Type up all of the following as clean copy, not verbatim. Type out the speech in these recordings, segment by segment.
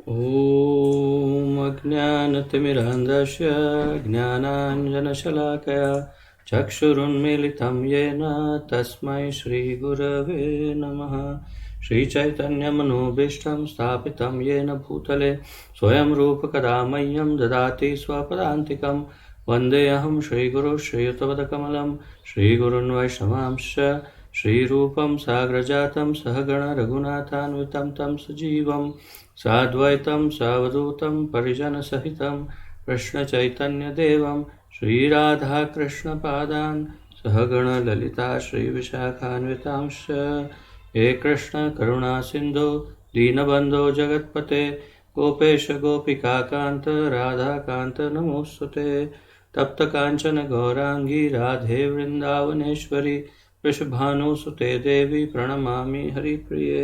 ॐ अज्ञानतिमिरान्धस्य ज्ञानाञ्जनशलाकया चक्षुरुन्मीलितं येन तस्मै श्रीगुरवे नमः। श्रीचैतन्यमनोभीष्टं स्थापितं येन भूतले स्वयं रूपकदा मह्यं ददाति स्वपदान्तिकं। वन्देऽहं श्रीगुरुं श्रीयुतपदकमलं श्रीगुरुन् वैष्णवांश्च श्रीरूपं साग्रजातं सहगण रघुनाथान्वितं तं सजीवं साद्वैतं सावधूतं परिजनसहितं कृष्णचैतन्यदेवं श्रीराधाकृष्णपादान् सहगण ललिता श्रीविशाखान्वितांश्च। हे कृष्ण करुणा सिन्धो दीनबन्धो जगत्पते गोपेश गोपिकान्त राधाकान्त नमोऽस्तुते। तप्त काञ्चन गौरांगी राधे वृन्दावनेश्वरी वृषभानुसुते देवी प्रणमामि हरिप्रिये।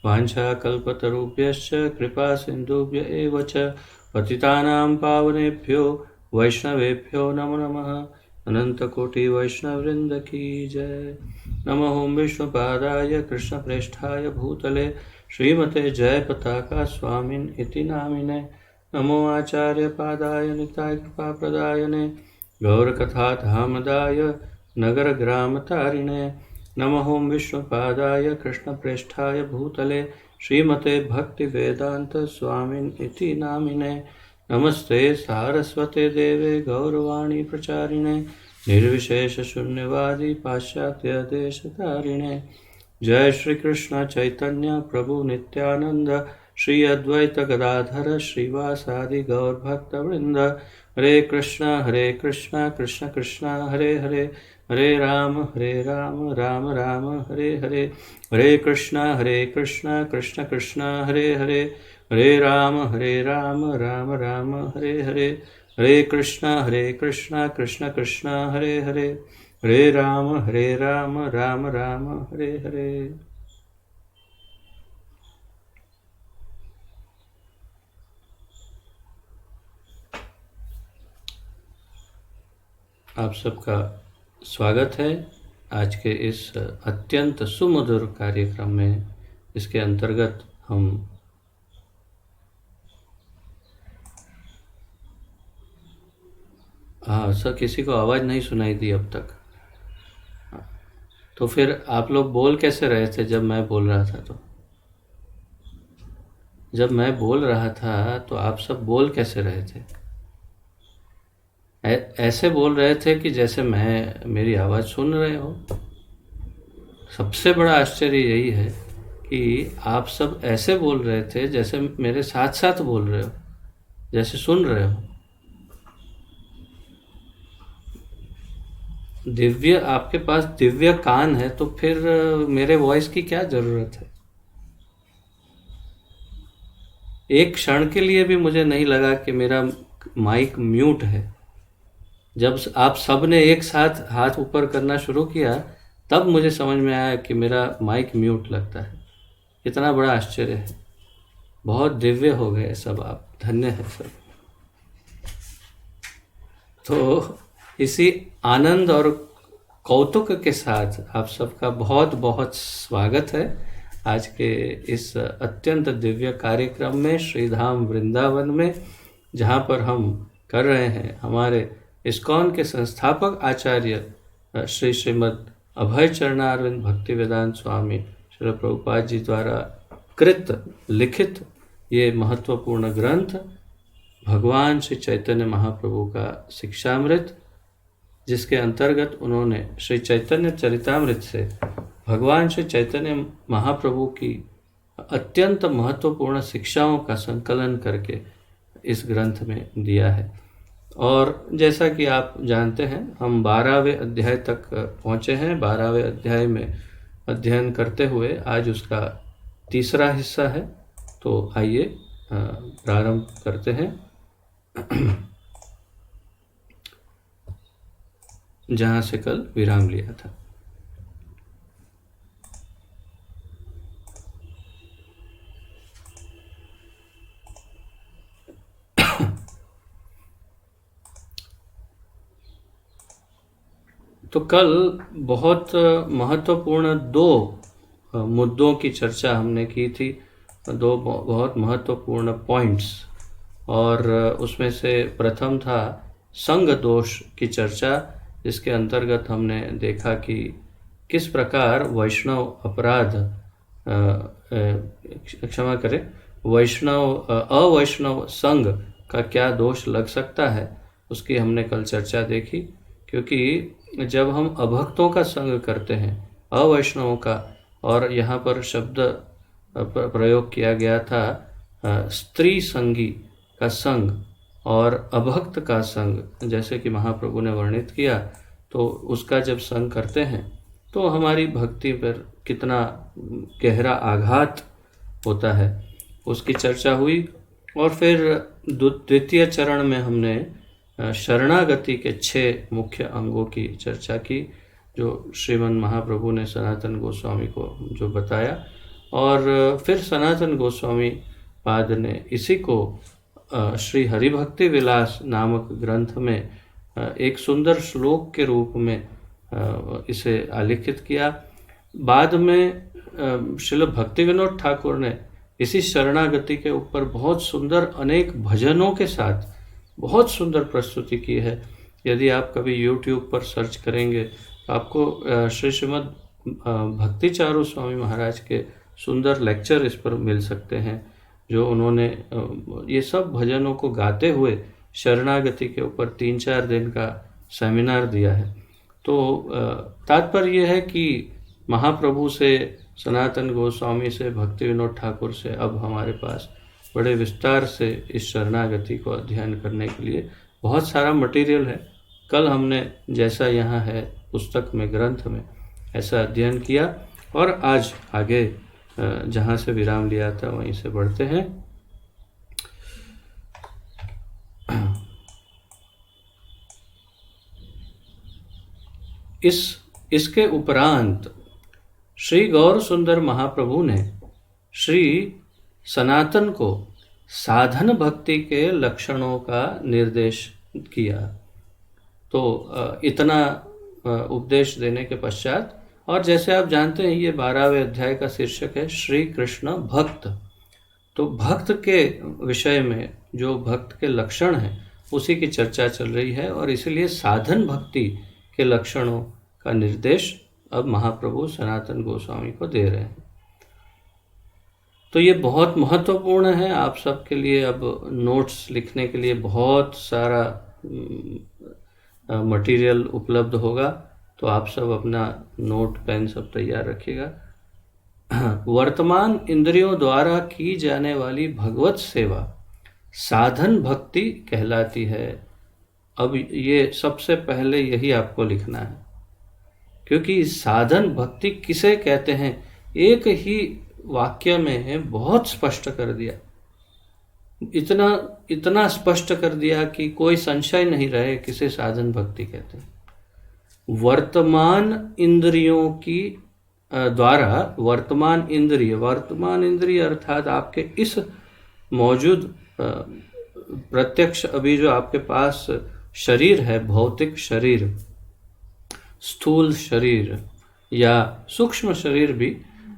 वाञ्छाकल्पतरुभ्यश्च कृपा सिन्धुभ्य एव च पतितानां पावनेभ्यो वैष्णवेभ्यो नमो नमः। अनन्तकोटि वैष्णववृन्द की जय। नमो विष्णुपादाय कृष्णप्रेष्ठाय भूतले श्रीमते जयपताका स्वामिन् इति नामिने। नमो आचार्यपादाय निताय कृपाप्रदायने गौरकथाधामदाय नगरग्रामतारिणे। नमो विष्णुपादाय कृष्णप्रेष्ठाय भूतले श्रीमते भक्तिवेदांत स्वामिन् इति नामिने। नमस्ते सारस्वते देवे गौरवाणी प्रचारिणे निर्विशेषशून्यवादी पाश्चात्यदेशतारिणे। जय श्री कृष्ण चैतन्य प्रभु नित्यानंद श्री अद्वैत गदाधर श्रीवासादि गौरभक्तवृंद। हरे कृष्णा कृष्ण कृष्ण हरे हरे हरे राम राम राम हरे हरे। हरे कृष्णा कृष्ण कृष्ण हरे हरे हरे राम राम राम हरे हरे। हरे कृष्णा कृष्ण कृष्ण हरे हरे हरे राम राम राम हरे हरे। आप सबका स्वागत है आज के इस अत्यंत सुमधुर कार्यक्रम में। इसके अंतर्गत हम सर किसी को आवाज़ नहीं सुनाई दी अब तक। तो फिर आप लोग बोल कैसे रहे थे जब मैं बोल रहा था? तो जब मैं बोल रहा था तो आप सब बोल कैसे रहे थे? ऐसे बोल रहे थे कि जैसे मेरी आवाज़ सुन रहे हो। सबसे बड़ा आश्चर्य यही है कि आप सब ऐसे बोल रहे थे जैसे मेरे साथ साथ बोल रहे हो, जैसे सुन रहे हो। दिव्य, आपके पास दिव्य कान है तो फिर मेरे वॉइस की क्या ज़रूरत है? एक क्षण के लिए भी मुझे नहीं लगा कि मेरा माइक म्यूट है। जब आप सब ने एक साथ हाथ ऊपर करना शुरू किया तब मुझे समझ में आया कि मेरा माइक म्यूट लगता है। इतना बड़ा आश्चर्य है। बहुत दिव्य हो गए सब आप, धन्य है सब। तो इसी आनंद और कौतुक के साथ आप सबका बहुत बहुत स्वागत है आज के इस अत्यंत दिव्य कार्यक्रम में श्रीधाम वृंदावन में, जहाँ पर हम कर रहे हैं हमारे इस्कॉन के संस्थापक आचार्य श्री श्रीमद् अभय चरणारविंद भक्तिवेदांत स्वामी श्री प्रभुपाद जी द्वारा कृत लिखित ये महत्वपूर्ण ग्रंथ भगवान श्री चैतन्य महाप्रभु का शिक्षामृत, जिसके अंतर्गत उन्होंने श्री चैतन्य चरितामृत से भगवान श्री चैतन्य महाप्रभु की अत्यंत महत्वपूर्ण शिक्षाओं का संकलन करके इस ग्रंथ में दिया है। और जैसा कि आप जानते हैं हम 12वें अध्याय तक पहुँचे हैं। 12वें अध्याय में अध्ययन करते हुए आज उसका तीसरा हिस्सा है। तो आइए प्रारंभ करते हैं जहाँ से कल विराम लिया था। तो कल बहुत महत्वपूर्ण दो मुद्दों की चर्चा हमने की थी दो बहुत महत्वपूर्ण पॉइंट्स, और उसमें से प्रथम था संग दोष की चर्चा, जिसके अंतर्गत हमने देखा कि किस प्रकार वैष्णव अपराध क्षमा करें वैष्णव अवैष्णव संग का क्या दोष लग सकता है, उसकी हमने कल चर्चा देखी। क्योंकि जब हम अभक्तों का संग करते हैं, अवैष्णवों का, और यहाँ पर शब्द प्रयोग किया गया था स्त्री संगी का संग और अभक्त का संग, जैसे कि महाप्रभु ने वर्णित किया, तो उसका जब संग करते हैं तो हमारी भक्ति पर कितना गहरा आघात होता है, उसकी चर्चा हुई। और फिर द्वितीय चरण में हमने शरणागति के 6 मुख्य अंगों की चर्चा की, जो श्रीमन महाप्रभु ने सनातन गोस्वामी को जो बताया, और फिर सनातन गोस्वामी पाद ने इसी को श्री हरिभक्ति विलास नामक ग्रंथ में एक सुंदर श्लोक के रूप में इसे आलेखित किया। बाद में श्रील भक्ति विनोद ठाकुर ने इसी शरणागति के ऊपर बहुत सुंदर अनेक भजनों के साथ बहुत सुंदर प्रस्तुति की है। यदि आप कभी YouTube पर सर्च करेंगे तो आपको श्री श्रीमद भक्ति चारू स्वामी महाराज के सुंदर लेक्चर इस पर मिल सकते हैं, जो उन्होंने ये सब भजनों को गाते हुए शरणागति के ऊपर 3-4 दिन का सेमिनार दिया है। तो तात्पर्य यह है कि महाप्रभु से, सनातन गोस्वामी से, भक्ति विनोद ठाकुर से अब हमारे पास बड़े विस्तार से इस शरणागति को अध्ययन करने के लिए बहुत सारा मटेरियल है। कल हमने जैसा यहाँ है पुस्तक में, ग्रंथ में, ऐसा अध्ययन किया, और आज आगे जहाँ से विराम लिया था वहीं से बढ़ते हैं। इसके उपरांत श्री गौर सुंदर महाप्रभु ने श्री सनातन को साधन भक्ति के लक्षणों का निर्देश किया। तो इतना उपदेश देने के पश्चात, और जैसे आप जानते हैं ये 12वें अध्याय का शीर्षक है श्री कृष्ण भक्त। तो भक्त के विषय में जो भक्त के लक्षण हैं उसी की चर्चा चल रही है, और इसलिए साधन भक्ति के लक्षणों का निर्देश अब महाप्रभु सनातन गोस्वामी को दे रहे हैं। तो ये बहुत महत्वपूर्ण है आप सबके लिए। अब नोट्स लिखने के लिए बहुत सारा मटेरियल उपलब्ध होगा, तो आप सब अपना नोट पेन सब तैयार रखिएगा। वर्तमान इंद्रियों द्वारा की जाने वाली भगवत सेवा साधन भक्ति कहलाती है। अब ये सबसे पहले यही आपको लिखना है, क्योंकि साधन भक्ति किसे कहते हैं एक ही वाक्य में बहुत स्पष्ट कर दिया, इतना स्पष्ट कर दिया कि कोई संशय नहीं रहे किसे साधन भक्ति कहते हैं। वर्तमान इंद्रियों की द्वारा, वर्तमान इंद्रिय अर्थात आपके इस मौजूद प्रत्यक्ष अभी जो आपके पास शरीर है, भौतिक शरीर, स्थूल शरीर या सूक्ष्म शरीर भी,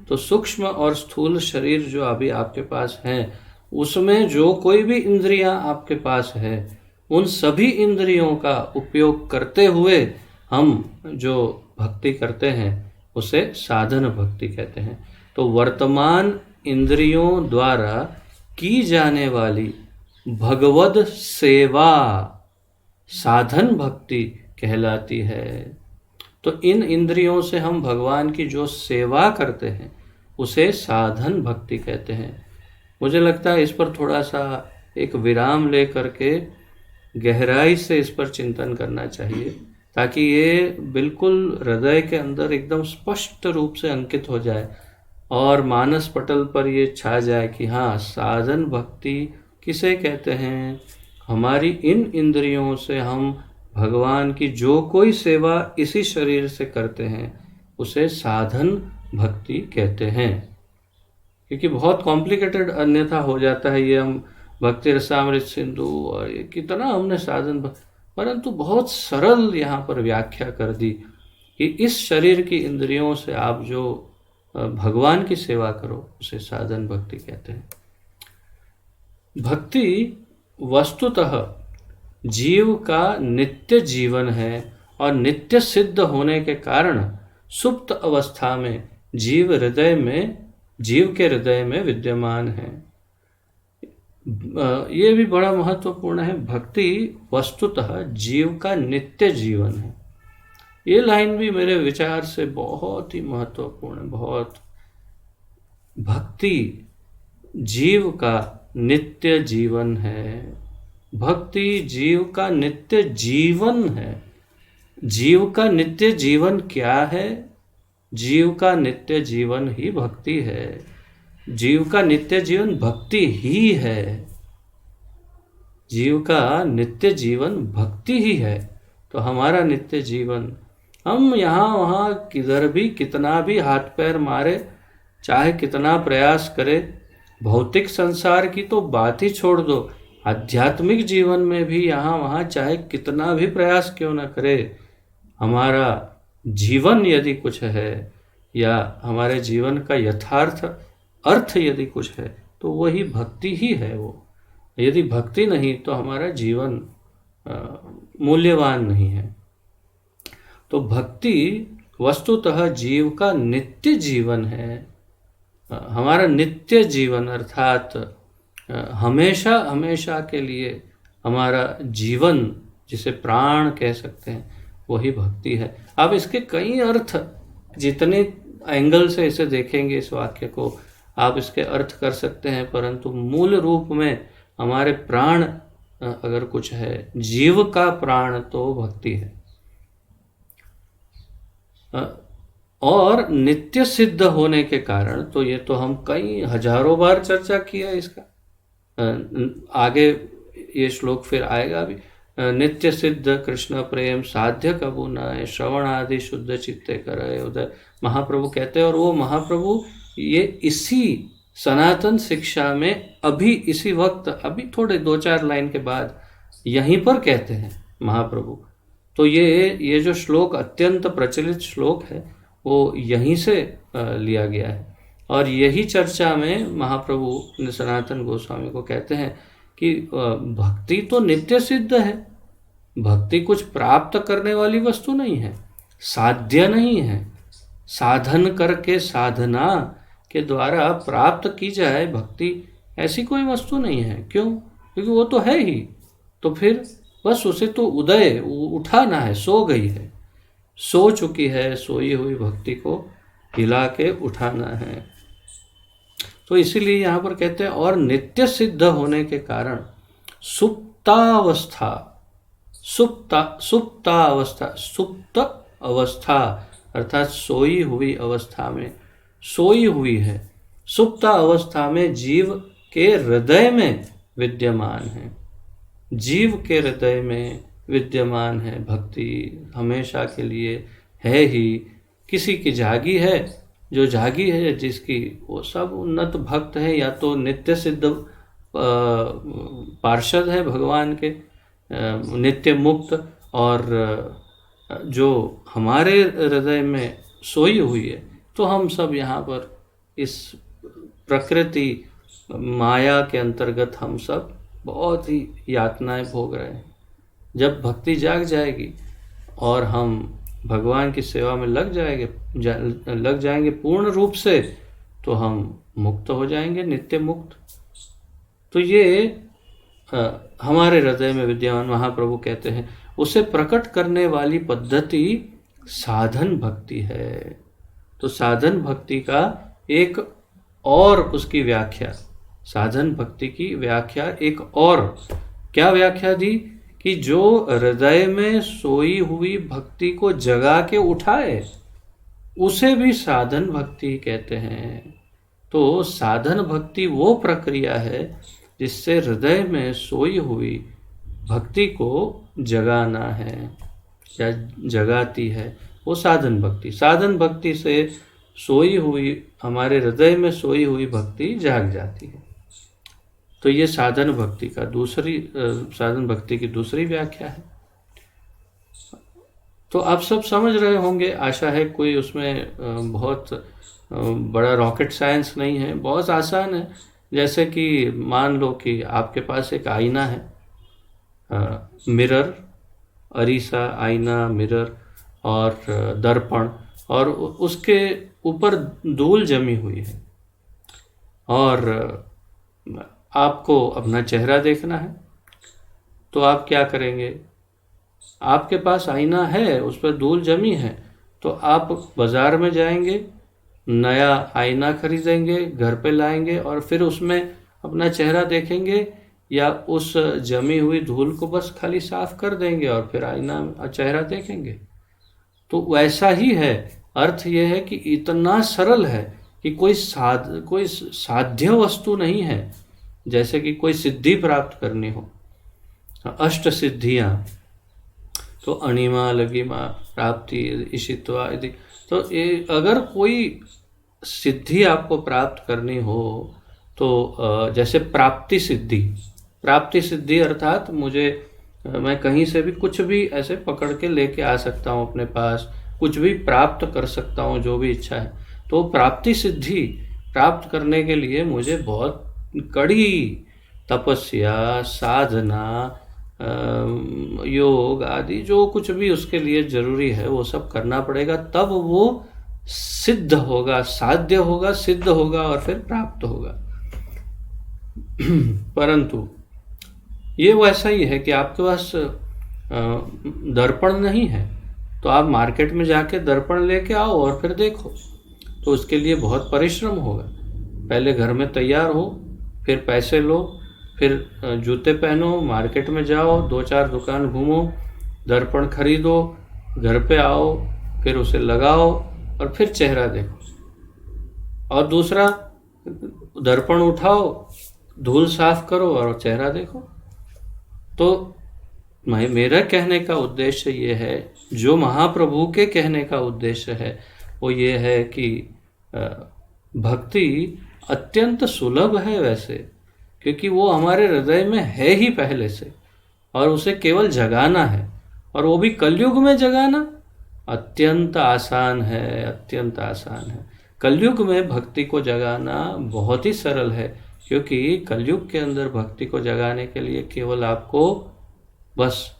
तो सूक्ष्म और स्थूल शरीर जो अभी आपके पास हैं, उसमें जो कोई भी इंद्रियां आपके पास है, उन सभी इंद्रियों का उपयोग करते हुए हम जो भक्ति करते हैं उसे साधन भक्ति कहते हैं। तो वर्तमान इंद्रियों द्वारा की जाने वाली भगवद सेवा साधन भक्ति कहलाती है। तो इन इंद्रियों से हम भगवान की जो सेवा करते हैं उसे साधन भक्ति कहते हैं। मुझे लगता है इस पर थोड़ा सा एक विराम ले करके गहराई से इस पर चिंतन करना चाहिए, ताकि ये बिल्कुल हृदय के अंदर एकदम स्पष्ट रूप से अंकित हो जाए और मानस पटल पर ये छा जाए कि हाँ, साधन भक्ति किसे कहते हैं। हमारी इन इंद्रियों से हम भगवान की जो कोई सेवा इसी शरीर से करते हैं उसे साधन भक्ति कहते हैं। क्योंकि बहुत कॉम्प्लिकेटेड अन्यथा हो जाता है ये, हम भक्ति रसामृत सिंधु और ये कितना हमने साधन, परंतु बहुत सरल यहाँ पर व्याख्या कर दी कि इस शरीर की इंद्रियों से आप जो भगवान की सेवा करो, उसे साधन भक्ति कहते हैं। भक्ति वस्तुतः जीव का नित्य जीवन है और नित्य सिद्ध होने के कारण सुप्त अवस्था में जीव के हृदय में विद्यमान है। ये भी बड़ा महत्वपूर्ण है। भक्ति वस्तुतः जीव का नित्य जीवन है। ये लाइन भी मेरे विचार से बहुत ही महत्वपूर्ण है। बहुत, भक्ति जीव का नित्य जीवन है। भक्ति जीव का नित्य जीवन है। जीव का नित्य जीवन क्या है? जीव का नित्य जीवन ही भक्ति है। जीव का नित्य जीवन भक्ति ही है। जीव का नित्य जीवन भक्ति ही है। तो हमारा नित्य जीवन, हम यहाँ वहाँ किधर भी कितना भी हाथ पैर मारे, चाहे कितना प्रयास करे, भौतिक संसार की तो बात ही छोड़ दो, आध्यात्मिक जीवन में भी यहाँ वहाँ चाहे कितना भी प्रयास क्यों न करे, हमारा जीवन यदि कुछ है या हमारे जीवन का यथार्थ अर्थ यदि कुछ है तो वही भक्ति ही है। वो यदि भक्ति नहीं तो हमारा जीवन मूल्यवान नहीं है। तो भक्ति वस्तुतः जीव का नित्य जीवन है। हमारा नित्य जीवन अर्थात हमेशा हमेशा के लिए हमारा जीवन, जिसे प्राण कह सकते हैं, वही भक्ति है। अब इसके कई अर्थ, जितने एंगल से इसे देखेंगे इस वाक्य को, आप इसके अर्थ कर सकते हैं, परंतु मूल रूप में हमारे प्राण अगर कुछ है, जीव का प्राण, तो भक्ति है। और नित्य सिद्ध होने के कारण, तो ये तो हम कई हजारों बार चर्चा किया इसका, आगे ये श्लोक फिर आएगा भी। नित्य सिद्ध कृष्ण प्रेम साध्य कबू न, श्रवण आदि शुद्ध चित्ते करे उदय, महाप्रभु कहते हैं। और वो महाप्रभु ये इसी सनातन शिक्षा में अभी इसी वक्त, अभी थोड़े 2-4 लाइन के बाद यहीं पर कहते हैं महाप्रभु। तो ये जो श्लोक अत्यंत प्रचलित श्लोक है वो यहीं से लिया गया है। और यही चर्चा में महाप्रभु सनातन गोस्वामी को कहते हैं कि भक्ति तो नित्य सिद्ध है, भक्ति कुछ प्राप्त करने वाली वस्तु नहीं है, साध्य नहीं है, साधन करके साधना के द्वारा प्राप्त की जाए भक्ति, ऐसी कोई वस्तु नहीं है। क्यों? क्योंकि वो तो है ही। तो फिर बस उसे तो उठाना है, सो गई है, सो चुकी है, सोई हुई भक्ति को हिला के उठाना है। तो इसीलिए यहाँ पर कहते हैं और नित्य सिद्ध होने के कारण सुप्त अवस्था अर्थात सोई हुई अवस्था में, सोई हुई है, सुप्त अवस्था में जीव के हृदय में विद्यमान है। जीव के हृदय में विद्यमान है भक्ति, हमेशा के लिए है ही। किसी की जागी है, जो जागी है जिसकी, वो सब उन्नत भक्त है, या तो नित्य सिद्ध पार्षद है भगवान के, नित्य मुक्त। और जो हमारे हृदय में सोई हुई है, तो हम सब यहाँ पर इस प्रकृति माया के अंतर्गत हम सब बहुत ही यातनाएं भोग रहे हैं। जब भक्ति जाग जाएगी और हम भगवान की सेवा में लग जाएंगे पूर्ण रूप से, तो हम मुक्त हो जाएंगे, नित्य मुक्त। तो ये हमारे हृदय में विद्यमान, महाप्रभु कहते हैं, उसे प्रकट करने वाली पद्धति साधन भक्ति है। तो साधन भक्ति का एक और उसकी व्याख्या, साधन भक्ति की व्याख्या एक और क्या व्याख्या दी कि जो हृदय में सोई हुई भक्ति को जगा के उठाए, उसे भी साधन भक्ति कहते हैं। तो साधन भक्ति वो प्रक्रिया है जिससे हृदय में सोई हुई भक्ति को जगाना है या जगाती है, वो साधन भक्ति। साधन भक्ति से सोई हुई, हमारे हृदय में सोई हुई भक्ति जाग जाती है। तो ये साधन भक्ति की दूसरी व्याख्या है। तो आप सब समझ रहे होंगे, आशा है कोई उसमें बहुत बड़ा रॉकेट साइंस नहीं है, बहुत आसान है। जैसे कि मान लो कि आपके पास एक आईना है, मिरर, अरीसा, आईना, मिरर और दर्पण, और उसके ऊपर धूल जमी हुई है और आपको अपना चेहरा देखना है। तो आप क्या करेंगे? आपके पास आईना है, उस पर धूल जमी है, तो आप बाजार में जाएंगे, नया आईना खरीदेंगे, घर पे लाएंगे और फिर उसमें अपना चेहरा देखेंगे, या उस जमी हुई धूल को बस खाली साफ कर देंगे और फिर आईना चेहरा देखेंगे? तो वैसा ही है। अर्थ यह है कि इतना सरल है कि कोई साध्य वस्तु नहीं है। जैसे कि कोई सिद्धि प्राप्त करनी हो, अष्ट सिद्धियां, तो अणिमा, लघिमा, प्राप्ति, इशित्वा इति। तो अगर कोई सिद्धि आपको प्राप्त करनी हो तो जैसे प्राप्ति सिद्धि अर्थात मैं कहीं से भी कुछ भी ऐसे पकड़ के लेके आ सकता हूँ अपने पास, कुछ भी प्राप्त कर सकता हूँ, जो भी इच्छा है। तो प्राप्ति सिद्धि प्राप्त करने के लिए मुझे बहुत कड़ी तपस्या, साधना, योग आदि जो कुछ भी उसके लिए जरूरी है वो सब करना पड़ेगा, तब वो सिद्ध होगा, साध्य होगा, सिद्ध होगा और फिर प्राप्त होगा। परंतु ये वैसा ही है कि आपके पास दर्पण नहीं है, तो आप मार्केट में जाके दर्पण लेके आओ और फिर देखो। तो उसके लिए बहुत परिश्रम होगा। पहले घर में तैयार हो, फिर पैसे लो, फिर जूते पहनो, मार्केट में जाओ, 2-4 दुकान घूमो, दर्पण खरीदो, घर पे आओ, फिर उसे लगाओ और फिर चेहरा देखो। और दूसरा, दर्पण उठाओ, धूल साफ करो और चेहरा देखो। तो मेरा कहने का उद्देश्य ये है, जो महाप्रभु के कहने का उद्देश्य है वो ये है कि भक्ति अत्यंत सुलभ है वैसे, क्योंकि वो हमारे हृदय में है ही पहले से, और उसे केवल जगाना है, और वो भी कलयुग में जगाना अत्यंत आसान है, अत्यंत आसान है। कलयुग में भक्ति को जगाना बहुत ही सरल है, क्योंकि कलयुग के अंदर भक्ति को जगाने के लिए केवल आपको बस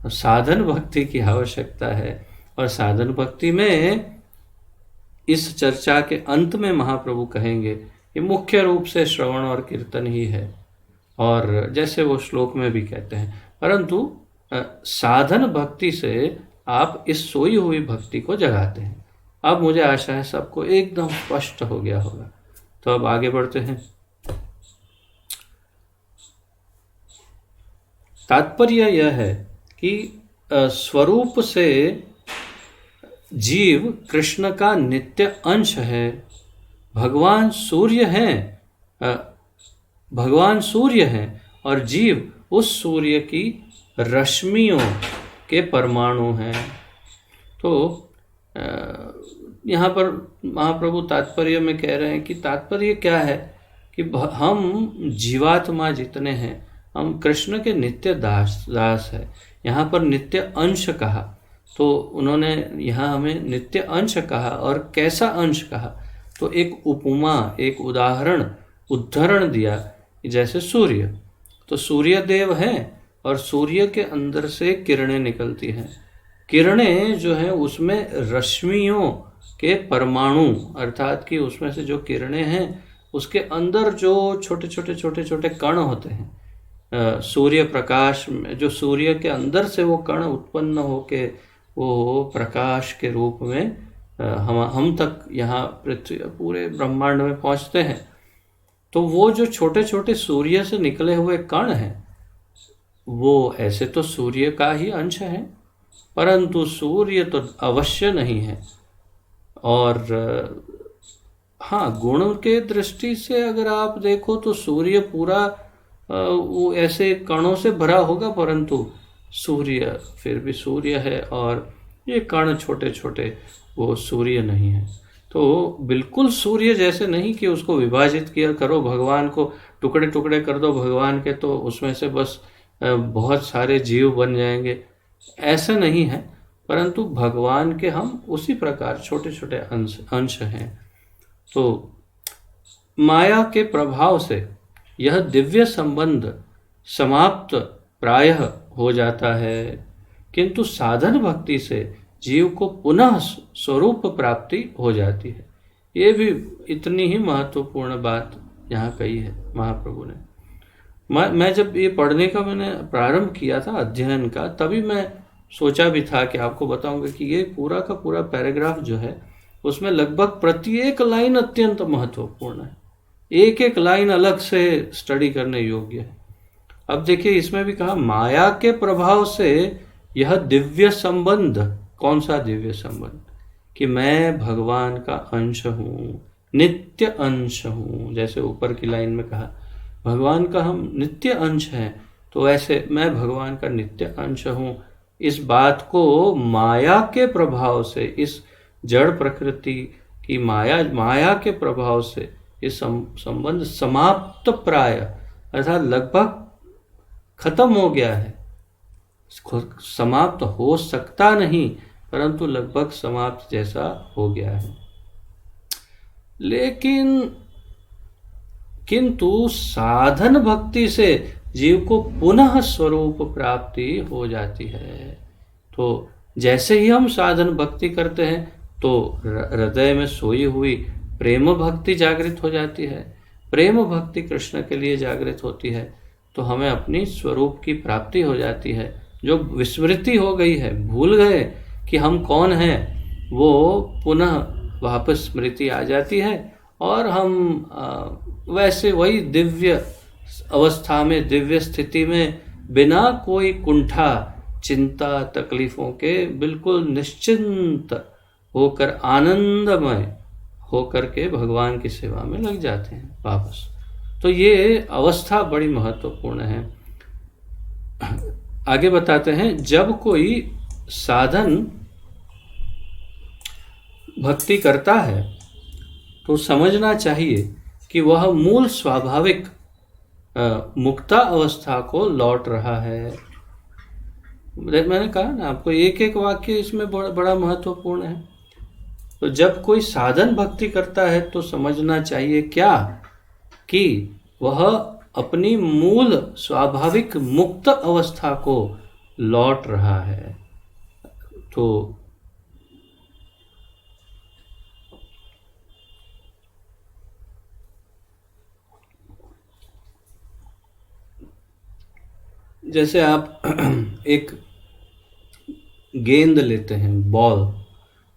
साधन भक्ति की आवश्यकता है। और साधन भक्ति में इस चर्चा के अंत में महाप्रभु कहेंगे कि मुख्य रूप से श्रवण और कीर्तन ही है, और जैसे वो श्लोक में भी कहते हैं, परंतु साधन भक्ति से आप इस सोई हुई भक्ति को जगाते हैं। अब मुझे आशा है सबको एकदम स्पष्ट हो गया होगा। तो अब आगे बढ़ते हैं। तात्पर्य यह है कि स्वरूप से जीव कृष्ण का नित्य अंश है। भगवान सूर्य हैं और जीव उस सूर्य की रश्मियों के परमाणु हैं। तो यहाँ पर महाप्रभु तात्पर्य में कह रहे हैं कि तात्पर्य क्या है कि हम जीवात्मा जितने हैं, हम कृष्ण के नित्य दास है। यहाँ पर नित्य अंश कहा, तो उन्होंने यहाँ हमें नित्य अंश कहा, और कैसा अंश कहा, तो एक उपमा, एक उदाहरण दिया, जैसे सूर्य। तो सूर्य देव हैं और सूर्य के अंदर से किरणें निकलती हैं। किरणें जो हैं उसमें रश्मियों के परमाणु, अर्थात कि उसमें से जो किरणें हैं उसके अंदर जो छोटे छोटे कण होते हैं, सूर्य प्रकाश में जो सूर्य के अंदर से वो कण उत्पन्न होके वो प्रकाश के रूप में हम तक यहाँ पृथ्वी पूरे ब्रह्मांड में पहुँचते हैं। तो वो जो छोटे छोटे सूर्य से निकले हुए कण हैं, वो ऐसे तो सूर्य का ही अंश है, परंतु सूर्य तो अवश्य नहीं है। और हाँ, गुण के दृष्टि से अगर आप देखो तो सूर्य पूरा वो ऐसे कणों से भरा होगा, परंतु सूर्य फिर भी सूर्य है, और ये कण छोटे छोटे वो सूर्य नहीं है। तो बिल्कुल सूर्य जैसे नहीं कि उसको विभाजित किया करो, भगवान को टुकड़े टुकड़े कर दो भगवान के, तो उसमें से बस बहुत सारे जीव बन जाएंगे, ऐसा नहीं है। परंतु भगवान के हम उसी प्रकार छोटे छोटे अंश हैं। तो माया के प्रभाव से यह दिव्य संबंध समाप्त प्रायः हो जाता है, किंतु साधन भक्ति से जीव को पुनः स्वरूप प्राप्ति हो जाती है। ये भी इतनी ही महत्वपूर्ण बात यहाँ कही है महाप्रभु ने। मैं जब ये पढ़ने का मैंने प्रारंभ किया था अध्ययन का, तभी मैं सोचा भी था कि आपको बताऊंगा कि ये पूरा का पूरा पैराग्राफ जो है उसमें लगभग प्रत्येक लाइन अत्यंत महत्वपूर्ण है, एक एक लाइन अलग से स्टडी करने योग्य है। अब देखिए इसमें भी कहा माया के प्रभाव से यह दिव्य संबंध, कौन सा दिव्य संबंध, कि मैं भगवान का अंश हूँ, नित्य अंश हूँ। जैसे ऊपर की लाइन में कहा भगवान का हम नित्य अंश हैं, तो ऐसे मैं भगवान का नित्य अंश हूँ। इस बात को माया के प्रभाव से, इस जड़ प्रकृति की माया के प्रभाव से इस संबंध समाप्त प्राय, अर्थात लगभग खत्म हो गया है। समाप्त हो सकता नहीं, परंतु लगभग समाप्त जैसा हो गया है। लेकिन किंतु साधन भक्ति से जीव को पुनः स्वरूप प्राप्ति हो जाती है। तो जैसे ही हम साधन भक्ति करते हैं तो हृदय में सोई हुई प्रेम भक्ति जागृत हो जाती है। प्रेम भक्ति कृष्ण के लिए जागृत होती है, तो हमें अपनी स्वरूप की प्राप्ति हो जाती है। जो विस्मृति हो गई है, भूल गए कि हम कौन हैं, वो पुनः वापस स्मृति आ जाती है और हम वैसे वही दिव्य अवस्था में, दिव्य स्थिति में बिना कोई कुंठा, चिंता, तकलीफों के बिल्कुल निश्चिंत होकर, आनंदमय होकर के भगवान की सेवा में लग जाते हैं वापस। तो ये अवस्था बड़ी महत्वपूर्ण है। आगे बताते हैं, जब कोई साधन भक्ति करता है तो समझना चाहिए कि वह मूल स्वाभाविक मुक्ता अवस्था को लौट रहा है। मैंने कहा ना आपको, एक एक वाक्य इसमें बड़ा महत्वपूर्ण है। तो जब कोई साधन भक्ति करता है तो समझना चाहिए क्या, कि वह अपनी मूल स्वाभाविक मुक्त अवस्था को लौट रहा है। तो जैसे आप एक गेंद लेते हैं, बॉल,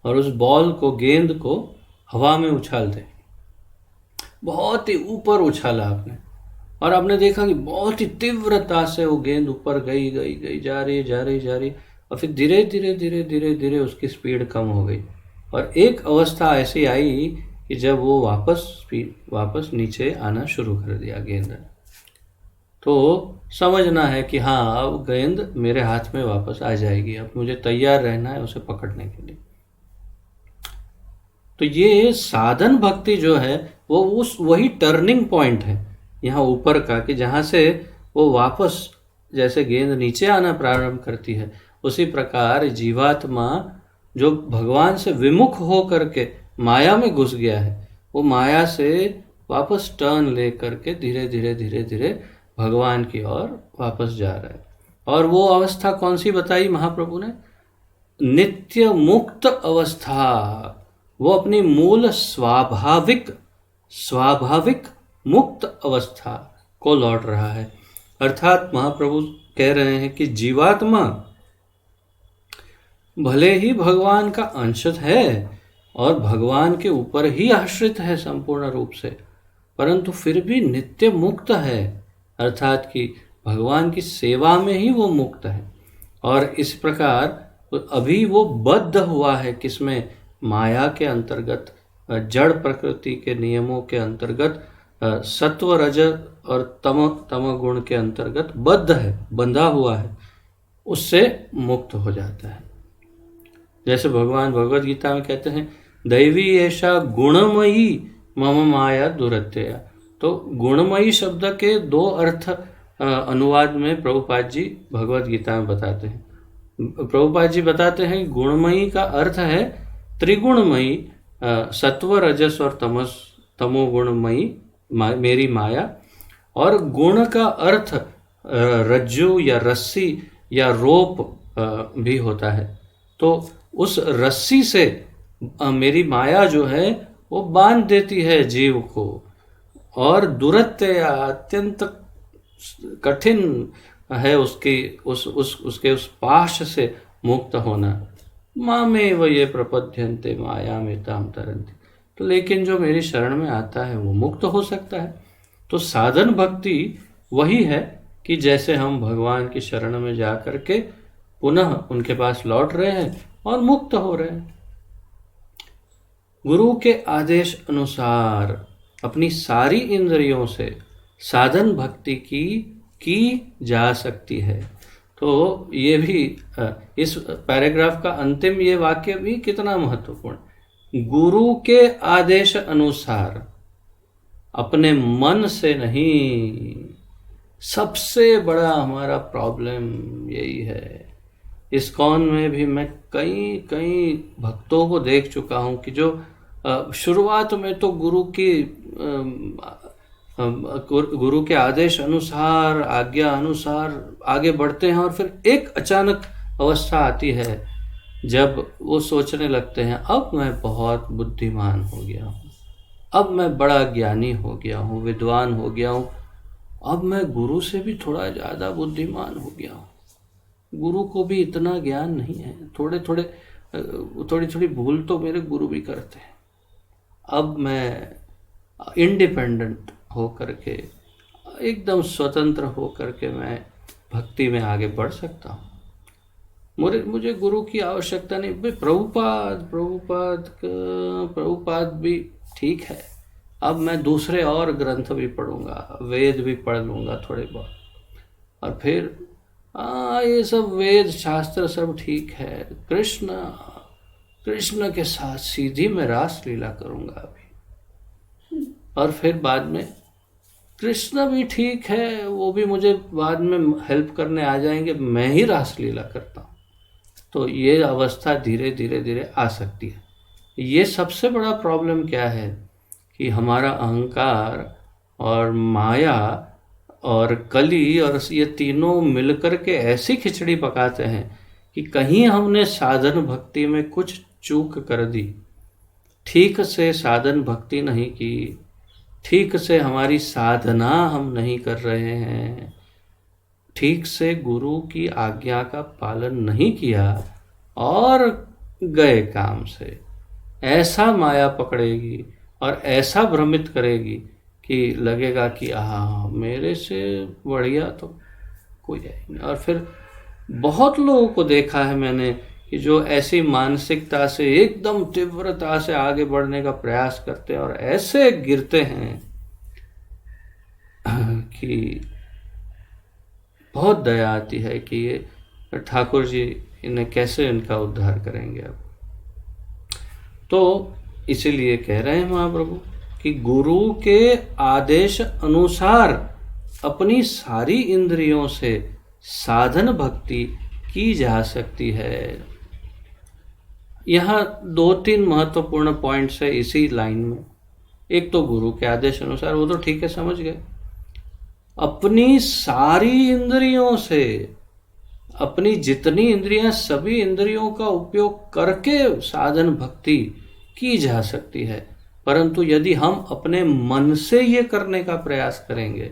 और उस बॉल को, गेंद को हवा में उछालते हैं। बहुत ही ऊपर उछाला आपने, और आपने देखा कि बहुत ही तीव्रता से वो गेंद ऊपर गई गई गई, जा रही, और फिर धीरे धीरे उसकी स्पीड कम हो गई, और एक अवस्था ऐसी आई कि जब वो वापस नीचे आना शुरू कर दिया गेंद। तो समझना है कि हाँ, अब गेंद मेरे हाथ में वापस आ जाएगी, अब मुझे तैयार रहना है उसे पकड़ने के लिए। तो ये साधन भक्ति जो है वो वही टर्निंग पॉइंट है यहाँ ऊपर का, कि जहाँ से वो वापस, जैसे गेंद नीचे आना प्रारंभ करती है, उसी प्रकार जीवात्मा जो भगवान से विमुख हो करके माया में घुस गया है, वो माया से वापस टर्न ले करके धीरे धीरे भगवान की ओर वापस जा रहा है। और वो अवस्था कौन सी बताई महाप्रभु ने? नित्य मुक्त अवस्था। वो अपनी मूल स्वाभाविक मुक्त अवस्था को लौट रहा है। अर्थात महाप्रभु कह रहे हैं कि जीवात्मा भले ही भगवान का अंश है और भगवान के ऊपर ही आश्रित है संपूर्ण रूप से, परंतु फिर भी नित्य मुक्त है। अर्थात कि भगवान की सेवा में ही वो मुक्त है। और इस प्रकार अभी वो बद्ध हुआ है किसमें? माया के अंतर्गत, जड़ प्रकृति के नियमों के अंतर्गत, सत्व रज और तम गुण के अंतर्गत बद्ध है, बंधा हुआ है, उससे मुक्त हो जाता है। जैसे भगवान भगवद गीता में कहते हैं, दैवी ऐसा गुणमयी मम माया दुरत्यया। तो गुणमयी शब्द के दो अर्थ अनुवाद में प्रभुपाद जी भगवद गीता में बताते हैं। प्रभुपाद जी बताते हैं गुणमयी का अर्थ है त्रिगुणमयी, सत्व रजस और तमोगुणमयी मेरी माया, और गुण का अर्थ रज्जु या रस्सी या रोप भी होता है। तो उस रस्सी से मेरी माया जो है वो बांध देती है जीव को, और दुरत्य या अत्यंत कठिन है उसके उस पाश से मुक्त होना। मामेव ये प्रपद्यन्ते माया में ताम तरन्ति। तो लेकिन जो मेरी शरण में आता है वो मुक्त हो सकता है। तो साधन भक्ति वही है कि जैसे हम भगवान की शरण में जा करके पुनः उनके पास लौट रहे हैं और मुक्त हो रहे हैं। गुरु के आदेश अनुसार अपनी सारी इंद्रियों से साधन भक्ति की जा सकती है। तो ये भी इस पैराग्राफ का अंतिम ये वाक्य भी कितना महत्वपूर्ण, गुरु के आदेश अनुसार, अपने मन से नहीं। सबसे बड़ा हमारा प्रॉब्लम यही है। इस्कॉन में भी मैं कई भक्तों को देख चुका हूं कि जो शुरुआत में तो गुरु के आदेश अनुसार, आज्ञा अनुसार आगे बढ़ते हैं, और फिर एक अचानक अवस्था आती है जब वो सोचने लगते हैं अब मैं बहुत बुद्धिमान हो गया हूँ, अब मैं बड़ा ज्ञानी हो गया हूँ, विद्वान हो गया हूँ, अब मैं गुरु से भी थोड़ा ज़्यादा बुद्धिमान हो गया हूँ, गुरु को भी इतना ज्ञान नहीं है, थोड़ी थोड़ी भूल तो मेरे गुरु भी करते हैं, अब मैं इंडिपेंडेंट हो करके, एकदम स्वतंत्र हो करके मैं भक्ति में आगे बढ़ सकता हूँ, मुझे गुरु की आवश्यकता नहीं। भाई प्रभुपाद भी ठीक है, अब मैं दूसरे और ग्रंथ भी पढ़ूंगा, वेद भी पढ़ लूँगा थोड़े बहुत, और फिर ये सब वेद शास्त्र सब ठीक है, कृष्ण के साथ सीधी मैं रास लीला करूँगा अभी, और फिर बाद में कृष्ण भी ठीक है, वो भी मुझे बाद में हेल्प करने आ जाएंगे, मैं ही रास लीला करता हूँ। तो ये अवस्था धीरे धीरे आ सकती है। ये सबसे बड़ा प्रॉब्लम क्या है कि हमारा अहंकार और माया और कली और ये तीनों मिलकर के ऐसी खिचड़ी पकाते हैं कि कहीं हमने साधन भक्ति में कुछ चूक कर दी, ठीक से साधन भक्ति नहीं की, ठीक से हमारी साधना हम नहीं कर रहे हैं, ठीक से गुरु की आज्ञा का पालन नहीं किया और गए काम से, ऐसा माया पकड़ेगी और ऐसा भ्रमित करेगी कि लगेगा कि मेरे से बढ़िया तो कोई है नहीं। और फिर बहुत लोगों को देखा है मैंने कि जो ऐसी मानसिकता से एकदम तीव्रता से आगे बढ़ने का प्रयास करते हैं और ऐसे गिरते हैं कि बहुत दया आती है कि ये ठाकुर जी इन्हें कैसे इनका उद्धार करेंगे अब। तो इसीलिए कह रहे हैं महाप्रभु कि गुरु के आदेश अनुसार अपनी सारी इंद्रियों से साधन भक्ति की जा सकती है। यहाँ 2-3 महत्वपूर्ण पॉइंट्स है इसी लाइन में। एक तो गुरु के आदेश अनुसार, वो तो ठीक है, समझ गए। अपनी सारी इंद्रियों से, अपनी जितनी इंद्रियां, सभी इंद्रियों का उपयोग करके साधन भक्ति की जा सकती है। परंतु यदि हम अपने मन से ये करने का प्रयास करेंगे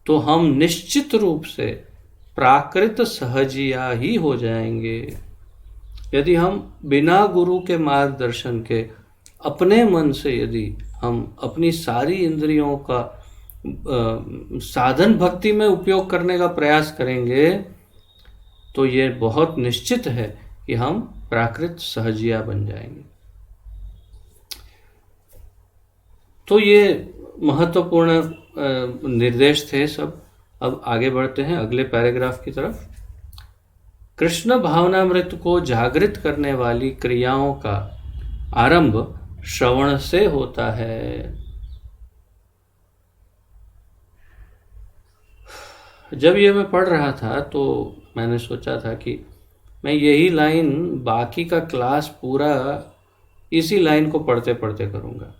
तो हम निश्चित रूप से प्राकृत सहजिया ही हो जाएंगे। यदि हम बिना गुरु के मार्गदर्शन के अपने मन से यदि हम अपनी सारी इंद्रियों का साधन भक्ति में उपयोग करने का प्रयास करेंगे तो ये बहुत निश्चित है कि हम प्राकृत सहजिया बन जाएंगे। तो ये महत्वपूर्ण निर्देश थे सब। अब आगे बढ़ते हैं अगले पैराग्राफ की तरफ। कृष्ण भावनामृत को जागृत करने वाली क्रियाओं का आरंभ श्रवण से होता है। जब ये मैं पढ़ रहा था तो मैंने सोचा था कि मैं यही लाइन बाकी का क्लास पूरा इसी लाइन को पढ़ते पढ़ते करूँगा।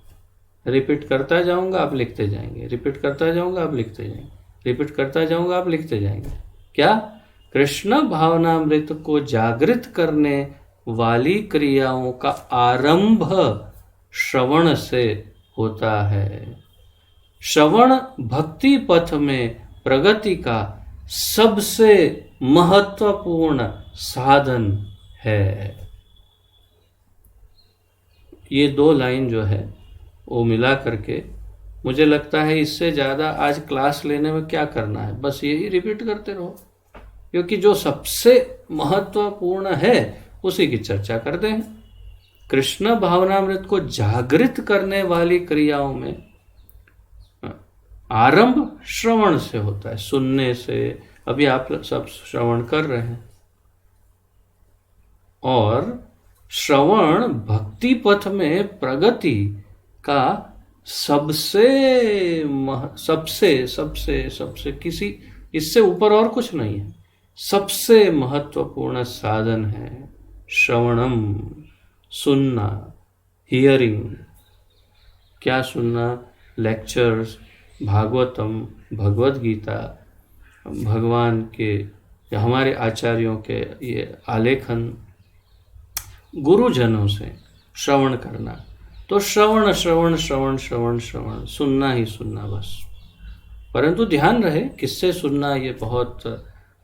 रिपीट करता जाऊँगा, आप लिखते जाएंगे, रिपीट करता जाऊँगा, आप लिखते जाएंगे, रिपीट करता जाऊँगा, आप लिखते जाएंगे। क्या? कृष्ण भावनामृत को जागृत करने वाली क्रियाओं का आरंभ श्रवण से होता है। श्रवण भक्ति पथ में प्रगति का सबसे महत्वपूर्ण साधन है। ये 2 लाइन जो है वो मिला करके मुझे लगता है इससे ज़्यादा आज क्लास लेने में क्या करना है, बस यही रिपीट करते रहो, क्योंकि जो सबसे महत्वपूर्ण है उसी की चर्चा करते हैं। कृष्ण भावनामृत को जागृत करने वाली क्रियाओं में आरंभ श्रवण से होता है, सुनने से। अभी आप सब श्रवण कर रहे हैं, और श्रवण भक्ति पथ में प्रगति का सबसे सबसे सबसे सबसे किसी इससे ऊपर और कुछ नहीं है, सबसे महत्वपूर्ण साधन है श्रवणम, सुनना, हियरिंग। क्या सुनना? लेक्चर्स, भागवतम, भगवत गीता, भगवान के या हमारे आचार्यों के ये आलेखन, गुरुजनों से श्रवण करना। तो श्रवण श्रवण श्रवण श्रवण श्रवण, सुनना ही सुनना बस। परंतु ध्यान रहे किससे सुनना, ये बहुत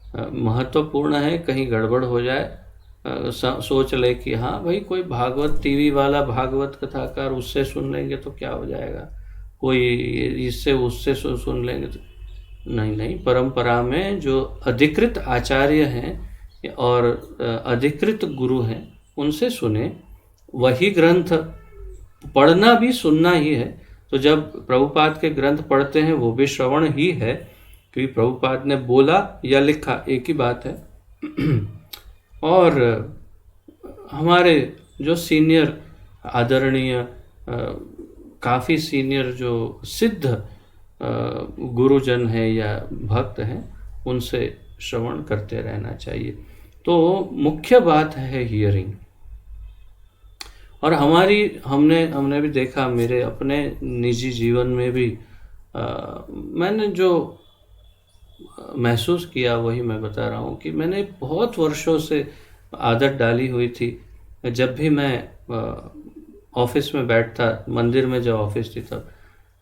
महत्वपूर्ण है। कहीं गड़बड़ हो जाए, सोच ले कि हाँ भाई कोई भागवत टीवी वाला भागवत कथाकार, उससे सुन लेंगे तो क्या हो जाएगा, कोई इससे उससे सुन लेंगे तो नहीं। नहीं, परंपरा में जो अधिकृत आचार्य हैं और अधिकृत गुरु हैं उनसे सुने। वही ग्रंथ पढ़ना भी सुनना ही है। तो जब प्रभुपाद के ग्रंथ पढ़ते हैं वो भी श्रवण ही है, क्योंकि प्रभुपाद ने बोला या लिखा एक ही बात है। और हमारे जो सीनियर आदरणीय काफ़ी सीनियर जो सिद्ध गुरुजन हैं या भक्त हैं उनसे श्रवण करते रहना चाहिए। तो मुख्य बात है हियरिंग। और हमने भी देखा, मेरे अपने निजी जीवन में भी मैंने जो महसूस किया वही मैं बता रहा हूँ कि मैंने बहुत वर्षों से आदत डाली हुई थी। जब भी मैं ऑफिस में बैठता, मंदिर में जब ऑफिस थी तब,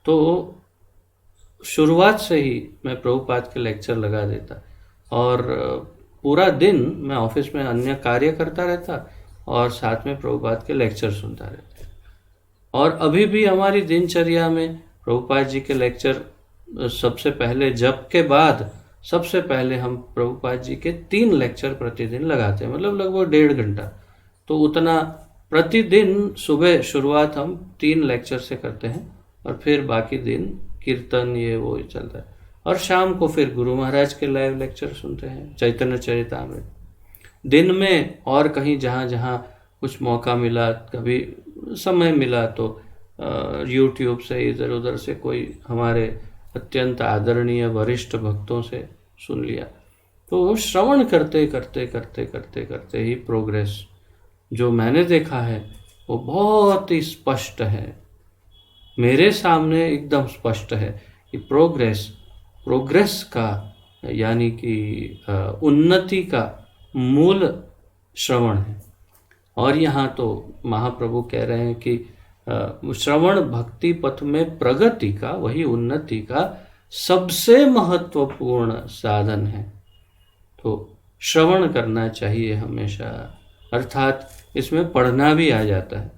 तो शुरुआत से ही मैं प्रभुपाद के लेक्चर लगा देता और पूरा दिन मैं ऑफिस में अन्य कार्य करता रहता और साथ में प्रभुपाद के लेक्चर सुनता रहता। और अभी भी हमारी दिनचर्या में प्रभुपाद जी के लेक्चर सबसे पहले, जप के बाद सबसे पहले हम प्रभुपाद जी के 3 लेक्चर प्रतिदिन लगाते हैं, मतलब लगभग 1.5 घंटा। तो उतना प्रतिदिन सुबह शुरुआत हम 3 लेक्चर से करते हैं और फिर बाकी दिन कीर्तन ये वो चलता है। और शाम को फिर गुरु महाराज के लाइव लेक्चर सुनते हैं, चैतन्य चरितामृत। दिन में और कहीं जहाँ जहाँ कुछ मौका मिला, कभी समय मिला तो यूट्यूब से इधर उधर से कोई हमारे अत्यंत आदरणीय वरिष्ठ भक्तों से सुन लिया। तो श्रवण करते करते करते करते करते ही प्रोग्रेस जो मैंने देखा है वो बहुत ही स्पष्ट है, मेरे सामने एकदम स्पष्ट है कि प्रोग्रेस का यानी कि उन्नति का मूल श्रवण है। और यहाँ तो महाप्रभु कह रहे हैं कि श्रवण भक्ति पथ में प्रगति का, वही उन्नति का सबसे महत्वपूर्ण साधन है। तो श्रवण करना चाहिए हमेशा, अर्थात इसमें पढ़ना भी आ जाता है।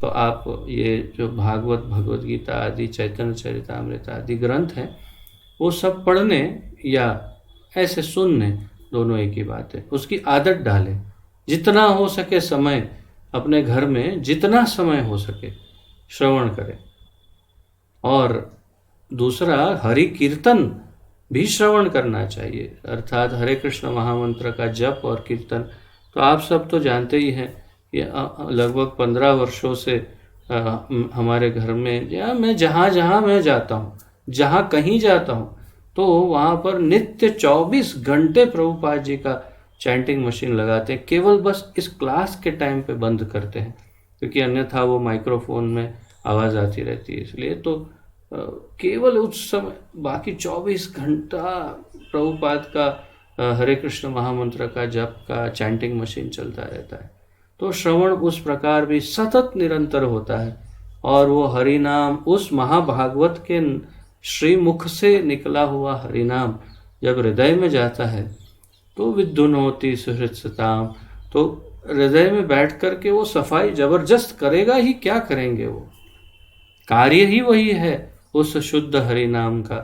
तो आप ये जो भागवत, भगवत गीता आदि, चैतन्य चरितामृत आदि ग्रंथ हैं वो सब पढ़ने या ऐसे सुनने, दोनों एक ही बात है। उसकी आदत डालें, जितना हो सके समय अपने घर में, जितना समय हो सके श्रवण करें। और दूसरा, हरि कीर्तन भी श्रवण करना चाहिए, अर्थात हरे कृष्ण महामंत्र का जप और कीर्तन। तो आप सब तो जानते ही हैं, ये लगभग 15 वर्षों से हमारे घर में, या मैं जहाँ मैं जाता हूँ, जहाँ कहीं जाता हूँ, तो वहाँ पर नित्य 24 घंटे प्रभुपाद जी का चैंटिंग मशीन लगाते हैं। केवल बस इस क्लास के टाइम पे बंद करते हैं, क्योंकि अन्यथा वो माइक्रोफोन में आवाज़ आती रहती है। इसलिए तो केवल उस समय, बाकी 24 घंटा प्रभुपाद का हरे कृष्ण महामंत्र का जप का चैंटिंग मशीन चलता रहता है। तो श्रवण उस प्रकार भी सतत निरंतर होता है, और वो हरि नाम, उस महाभागवत के श्रीमुख से निकला हुआ हरि नाम जब हृदय में जाता है तो विद्युनोति सुहृत्सताम, तो हृदय में बैठ करके वो सफाई जबरदस्त करेगा ही। क्या करेंगे, वो कार्य ही वही है उस शुद्ध हरि नाम का,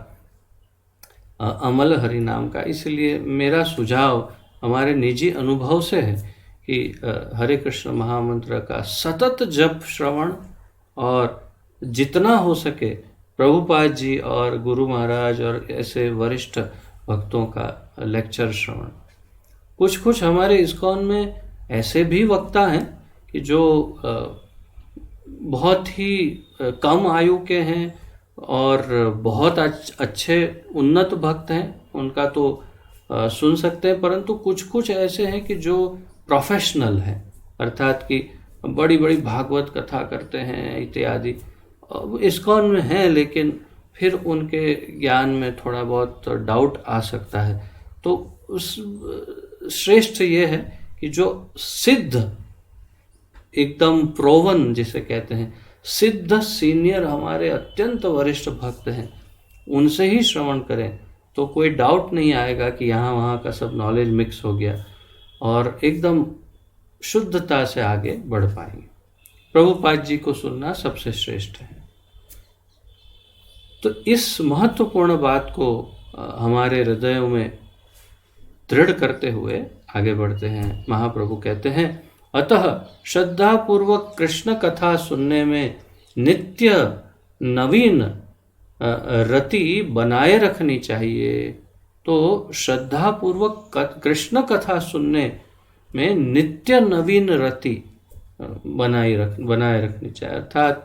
अमल हरि नाम का। इसलिए मेरा सुझाव हमारे निजी अनुभव से है कि हरे कृष्ण महामंत्र का सतत जप श्रवण, और जितना हो सके प्रभुपाद जी और गुरु महाराज और ऐसे वरिष्ठ भक्तों का लेक्चर श्रवण। कुछ कुछ हमारे इस्कॉन में ऐसे भी वक्ता हैं कि जो बहुत ही कम आयु के हैं और बहुत अच्छे उन्नत भक्त हैं, उनका तो सुन सकते हैं। परंतु कुछ कुछ ऐसे हैं कि जो प्रोफेशनल हैं, अर्थात कि बड़ी बड़ी भागवत कथा करते हैं इत्यादि, इस्कॉन में हैं, लेकिन फिर उनके ज्ञान में थोड़ा बहुत डाउट आ सकता है। तो उस श्रेष्ठ ये है कि जो सिद्ध, एकदम प्रोवन जिसे कहते हैं, सिद्ध सीनियर हमारे अत्यंत वरिष्ठ भक्त हैं, उनसे ही श्रवण करें, तो कोई डाउट नहीं आएगा कि यहाँ वहाँ का सब नॉलेज मिक्स हो गया, और एकदम शुद्धता से आगे बढ़ पाएंगे। प्रभुपाद जी को सुनना सबसे श्रेष्ठ है। तो इस महत्वपूर्ण बात को हमारे हृदयों में दृढ़ करते हुए आगे बढ़ते हैं। महाप्रभु कहते हैं, अतः श्रद्धा पूर्वक कृष्ण कथा सुनने में नित्य नवीन रति बनाए रखनी चाहिए। तो श्रद्धा पूर्वक कृष्ण कथा सुनने में नित्य नवीन रति बनाए रखनी चाहिए। अर्थात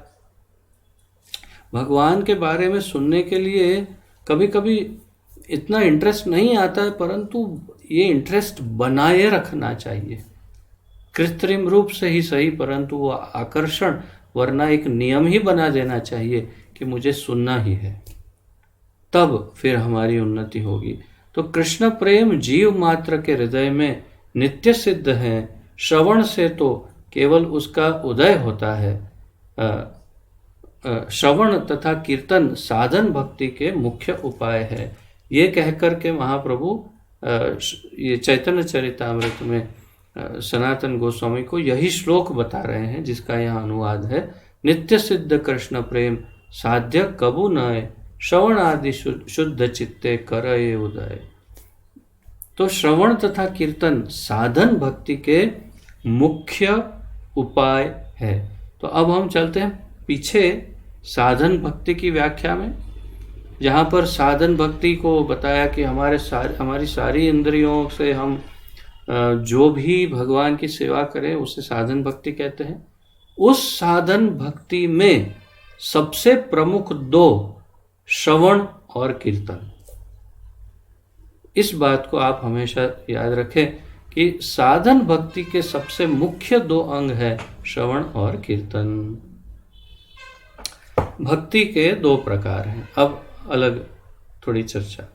भगवान के बारे में सुनने के लिए कभी कभी इतना इंटरेस्ट नहीं आता है, परंतु ये इंटरेस्ट बनाए रखना चाहिए, कृत्रिम रूप से ही सही, परंतु वो आकर्षण, वरना एक नियम ही बना देना चाहिए कि मुझे सुनना ही है, तब फिर हमारी उन्नति होगी। तो कृष्ण प्रेम जीव मात्र के हृदय में नित्य सिद्ध है। श्रवण से तो केवल उसका उदय होता है। श्रवण तथा कीर्तन साधन भक्ति के मुख्य उपाय है। ये कहकर के महाप्रभु ये चैतन्य चरितामृत में सनातन गोस्वामी को यही श्लोक बता रहे हैं, जिसका यहाँ अनुवाद है, नित्य सिद्ध कृष्ण प्रेम साध्य कबू नय, श्रवण आदि शुद्ध चित्ते करये उदय। तो श्रवण तथा कीर्तन साधन भक्ति के मुख्य उपाय है। तो अब हम चलते हैं पीछे साधन भक्ति की व्याख्या में, जहाँ पर साधन भक्ति को बताया कि हमारी सारी इंद्रियों से हम जो भी भगवान की सेवा करें उसे साधन भक्ति कहते हैं। उस साधन भक्ति में सबसे प्रमुख दो, श्रवण और कीर्तन। इस बात को आप हमेशा याद रखें कि साधन भक्ति के सबसे मुख्य दो अंग है श्रवण और कीर्तन। भक्ति के दो प्रकार हैं। अब अलग थोड़ी चर्चा।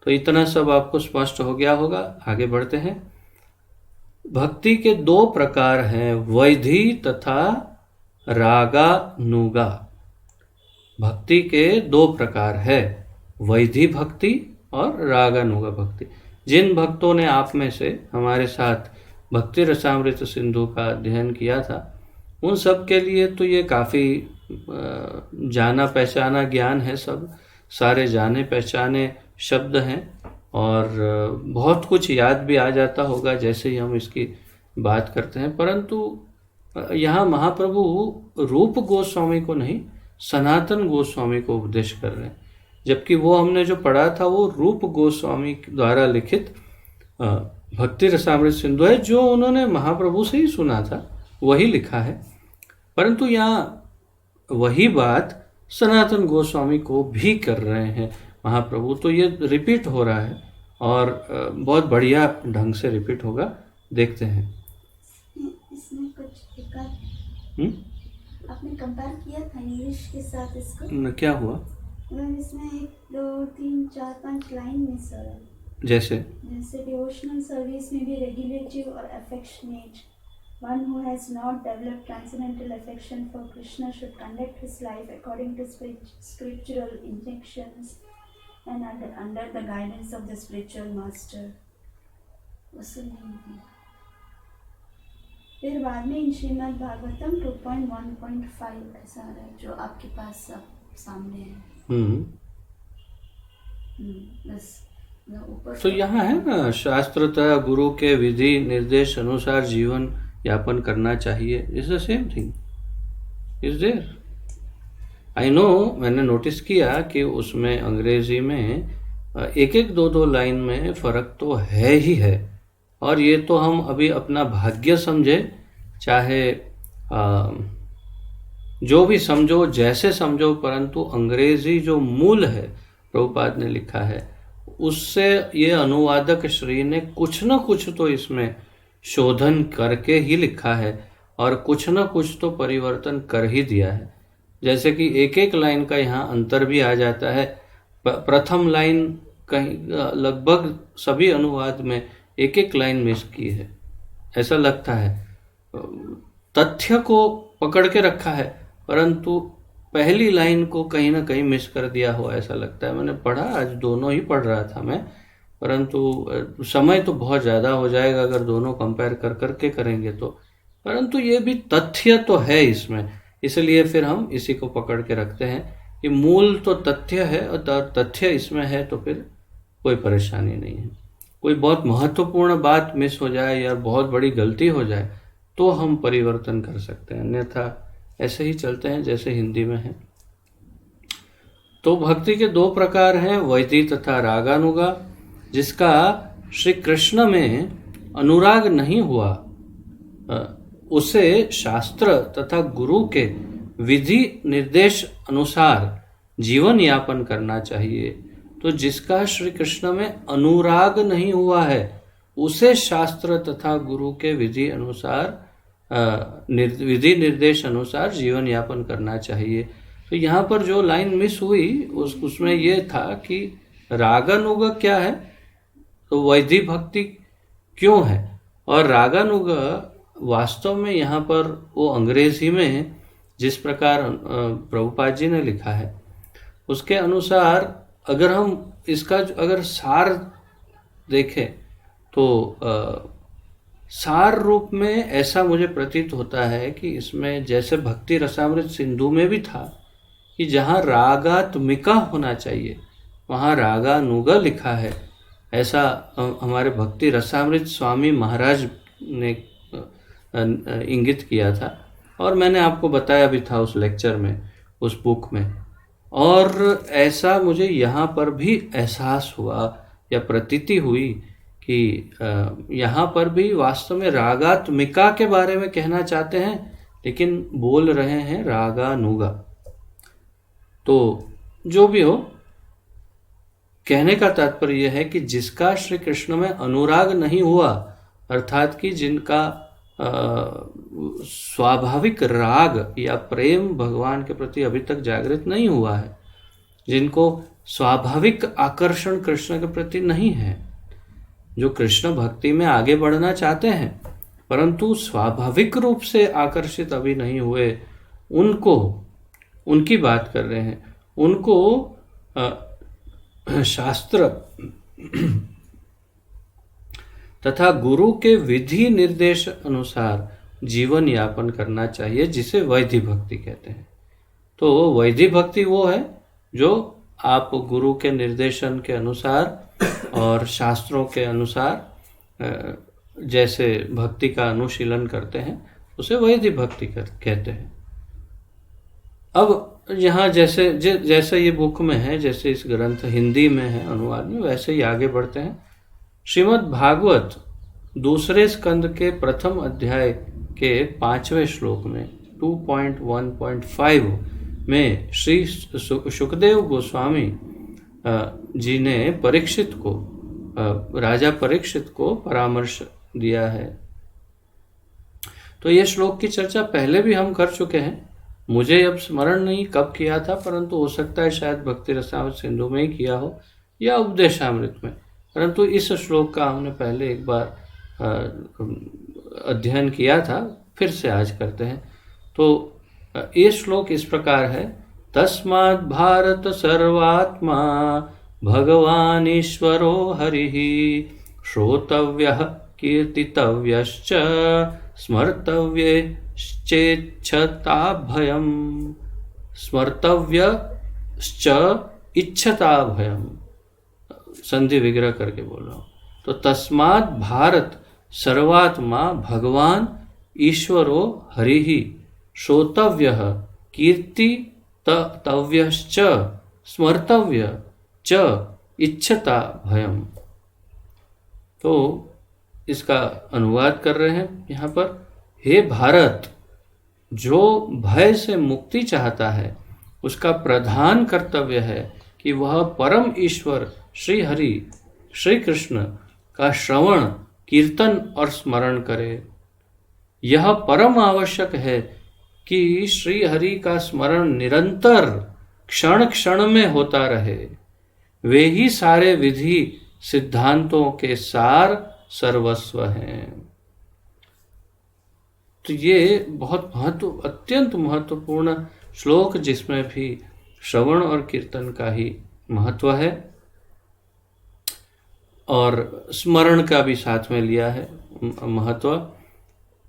तो इतना सब आपको स्पष्ट हो गया होगा। आगे बढ़ते हैं। भक्ति के दो प्रकार हैं, वैधि तथा रागानुगा। भक्ति के दो प्रकार है, वैधि भक्ति और रागानुगा भक्ति। जिन भक्तों ने आप में से हमारे साथ भक्ति रसामृत सिंधु का अध्ययन किया था, उन सब के लिए तो ये काफ़ी जाना पहचाना ज्ञान है। सब सारे जाने पहचाने शब्द हैं और बहुत कुछ याद भी आ जाता होगा जैसे ही हम इसकी बात करते हैं। परंतु यहाँ महाप्रभु रूप गोस्वामी को नहीं, सनातन गोस्वामी को उपदेश कर रहे हैं, जबकि वो हमने जो पढ़ा था वो रूप गोस्वामी द्वारा लिखित भक्ति रसामृत सिंधु है, जो उन्होंने महाप्रभु से ही सुना था, वही लिखा है। परंतु यहाँ वही बात सनातन गोस्वामी को भी कर रहे हैं महाप्रभु। तो ये रिपीट हो रहा है और बहुत बढ़िया ढंग से रिपीट होगा। देखते हैं। इसमें कुछ दिक्कत आपने कंपेयर किया था इंग्लिश के साथ इसको? क्या हुआ? मतलब इसमें 1 2 3 4 5 लाइन मिस हो रहा है। जैसे डिवोशनल सर्विस में भी रेगुलेटिव और affectionate, one who has not developed transcendental affection for Krishna should conduct his life according to spiritual injunctions and under the guidance of the spiritual master. वैसे नहीं है। फिर बाद में इन श्रीमद् भागवतम 2.1.5 ऐसा आ रहा है जो आपके पास अब सामने है। बस ऊपर तो यहाँ है ना, शास्त्रतः गुरु के विधि निर्देश अनुसार जीवन यापन करना चाहिए। Is the same thing is there. I know, मैंने नोटिस किया कि उसमें अंग्रेजी में एक एक दो दो लाइन में फर्क तो है ही है, और ये तो हम अभी अपना भाग्य समझे, चाहे जो भी समझो, जैसे समझो, परंतु अंग्रेजी जो मूल है प्रभुपाद ने लिखा है, उससे ये अनुवादक श्री ने कुछ न कुछ तो इसमें शोधन करके ही लिखा है, और कुछ न कुछ तो परिवर्तन कर ही दिया है। जैसे कि एक एक लाइन का यहाँ अंतर भी आ जाता है। प्रथम लाइन कहीं लगभग सभी अनुवाद में एक एक लाइन मिस की है, ऐसा लगता है। तथ्य को पकड़ के रखा है, परंतु पहली लाइन को कहीं ना कहीं मिस कर दिया हो, ऐसा लगता है। मैंने पढ़ा, आज दोनों ही पढ़ रहा था मैं, परंतु समय तो बहुत ज़्यादा हो जाएगा अगर दोनों कंपेयर कर करके करेंगे तो। परंतु ये भी तथ्य तो है इसमें, इसलिए फिर हम इसी को पकड़ के रखते हैं कि मूल तो तथ्य है, और तथ्य इसमें है तो फिर कोई परेशानी नहीं है। कोई बहुत महत्वपूर्ण बात मिस हो जाए या बहुत बड़ी गलती हो जाए तो हम परिवर्तन कर सकते हैं, अन्यथा ऐसे ही चलते हैं जैसे हिंदी में है। तो भक्ति के 2 प्रकार हैं, वैदी तथा रागानुगा। जिसका श्री कृष्ण में अनुराग नहीं हुआ उसे शास्त्र तथा गुरु के विधि निर्देश अनुसार जीवन यापन करना चाहिए। तो जिसका श्री कृष्ण में अनुराग नहीं हुआ है उसे शास्त्र तथा गुरु के विधि अनुसार विधि निर्देश अनुसार जीवन यापन करना चाहिए। तो यहाँ पर जो लाइन मिस हुई उसमें ये था कि रागानुग क्या है, तो वैधि भक्ति क्यों है, और रागानुग वास्तव में यहाँ पर वो अंग्रेजी में जिस प्रकार प्रभुपाद जी ने लिखा है उसके अनुसार अगर हम इसका अगर सार देखें तो सार रूप में ऐसा मुझे प्रतीत होता है कि इसमें जैसे भक्ति रसामृत सिंधु में भी था कि जहाँ रागात्मिका होना चाहिए वहाँ रागानुगा लिखा है, ऐसा हमारे भक्ति रसामृत स्वामी महाराज ने इंगित किया था, और मैंने आपको बताया भी था उस लेक्चर में, उस बुक में। और ऐसा मुझे यहाँ पर भी एहसास हुआ या प्रतीति हुई कि यहाँ पर भी वास्तव में रागात्मिका के बारे में कहना चाहते हैं लेकिन बोल रहे हैं रागानुगा। तो जो भी हो, कहने का तात्पर्य यह है कि जिसका श्री कृष्ण में अनुराग नहीं हुआ, अर्थात कि जिनका स्वाभाविक राग या प्रेम भगवान के प्रति अभी तक जागृत नहीं हुआ है, जिनको स्वाभाविक आकर्षण कृष्ण के प्रति नहीं है, जो कृष्ण भक्ति में आगे बढ़ना चाहते हैं परंतु स्वाभाविक रूप से आकर्षित अभी नहीं हुए, उनको, उनकी बात कर रहे हैं, उनको शास्त्र तथा गुरु के विधि निर्देश अनुसार जीवन यापन करना चाहिए, जिसे वैधि भक्ति कहते हैं। तो वैधि भक्ति वो है जो आप गुरु के निर्देशन के अनुसार और शास्त्रों के अनुसार जैसे भक्ति का अनुशीलन करते हैं उसे वैधि भक्ति कहते हैं। अब यहाँ जैसे ये बुक में है, जैसे इस ग्रंथ हिंदी में है अनुवाद में, वैसे ही आगे बढ़ते हैं। श्रीमद् भागवत दूसरे स्कंद के प्रथम अध्याय के 5वें श्लोक में 2.1.5 में श्री सुखदेव गोस्वामी जी ने परीक्षित को, राजा परीक्षित को परामर्श दिया है। तो ये श्लोक की चर्चा पहले भी हम कर चुके हैं, मुझे अब स्मरण नहीं कब किया था, परंतु हो सकता है शायद भक्ति रसामृत सिंधु में ही किया हो या उपदेशामृत में, परंतु इस श्लोक का हमने पहले एक बार अध्ययन किया था, फिर से आज करते हैं। तो ये श्लोक इस प्रकार है, तस्मात् भारत सर्वात्मा भगवान ईश्वरो हरिः श्रोतव्यः कीर्तितव्यश्च स्मर्तव्यश्चेच्छता भयम्। स्मर्तव्यश्च इच्छता भयम्, संधि विग्रह करके बोल रहा हूँ। तो तस्मात् भारत सर्वात्मा भगवान ईश्वरो हरिः श्रोतव्यः कीर्तितव्यश्च स्मर्तव्य च इच्छता भयम्। तो इसका अनुवाद कर रहे हैं यहाँ पर, हे भारत, जो भय से मुक्ति चाहता है उसका प्रधान कर्तव्य है कि वह परम ईश्वर श्री हरि श्री कृष्ण का श्रवण कीर्तन और स्मरण करे। यह परम आवश्यक है कि श्री हरि का स्मरण निरंतर क्षण क्षण में होता रहे। वे ही सारे विधि सिद्धांतों के सार सर्वस्व हैं। तो ये बहुत अत्यंत महत्वपूर्ण श्लोक, जिसमें भी श्रवण और कीर्तन का ही महत्व है और स्मरण का भी साथ में लिया है महत्व।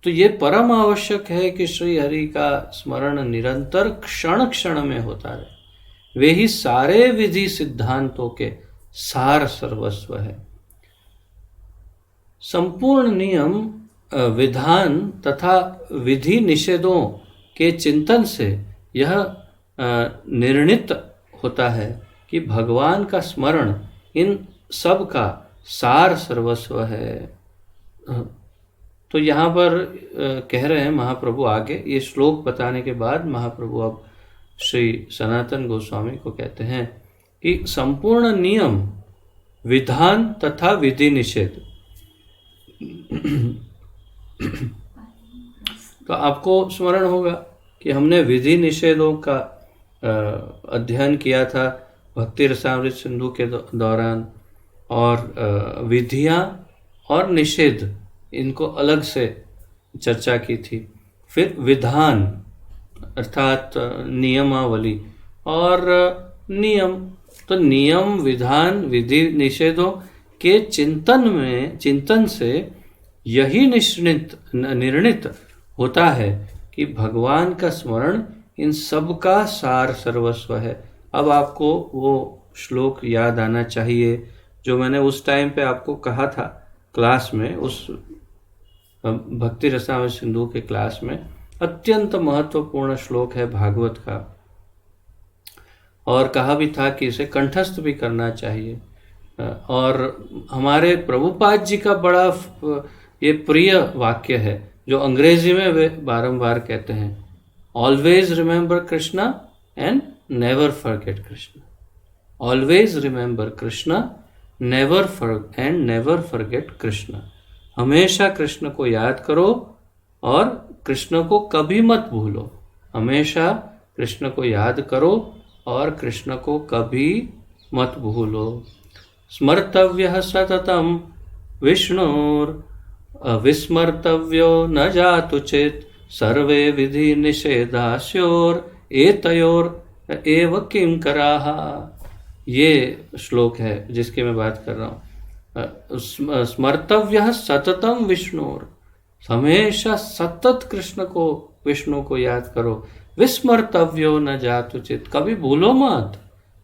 तो ये परम आवश्यक है कि श्री हरि का स्मरण निरंतर क्षण क्षण में होता रहे। वे ही सारे विधि सिद्धांतों के सार सर्वस्व है। संपूर्ण नियम विधान तथा विधि निषेधों के चिंतन से यह निर्णित होता है कि भगवान का स्मरण इन सब का सार सर्वस्व है। तो यहाँ पर कह रहे हैं महाप्रभु आगे, ये श्लोक बताने के बाद महाप्रभु अब श्री सनातन गोस्वामी को कहते हैं कि संपूर्ण नियम विधान तथा विधि निषेध। तो आपको स्मरण होगा कि हमने विधि निषेधों का अध्ययन किया था भक्ति रसामृत सिंधु के दौरान, और विधियां और निषेध इनको अलग से चर्चा की थी। फिर विधान अर्थात नियमावली और नियम। तो नियम विधान विधि निषेधों के चिंतन से यही निर्णित होता है कि भगवान का स्मरण इन सब का सार सर्वस्व है। अब आपको वो श्लोक याद आना चाहिए जो मैंने उस टाइम पे आपको कहा था क्लास में, उस भक्ति रसामृत सिंधु के क्लास में। अत्यंत महत्वपूर्ण श्लोक है भागवत का, और कहा भी था कि इसे कंठस्थ भी करना चाहिए। और हमारे प्रभुपाद जी का बड़ा ये प्रिय वाक्य है जो अंग्रेजी में वे बारंबार कहते हैं, always remember Krishna and never forget Krishna. Always remember Krishna never forget Krishna. हमेशा कृष्ण को याद करो और कृष्ण को कभी मत भूलो। हमेशा कृष्ण को याद करो और कृष्ण को कभी मत भूलो। स्मर्तव्यः सततं विष्णुर विस्मर्तव्यो न जातु चेत् सर्वे विधि निषेधास्योर एतयोर एव किंकराः। ये श्लोक है जिसकी मैं बात कर रहा हूँ। स्मर्तव्यः सततं विष्णुर, हमेशा सतत कृष्ण को विष्णु को याद करो। विस्मर्तव्यो न जातु चित, कभी भूलो मत।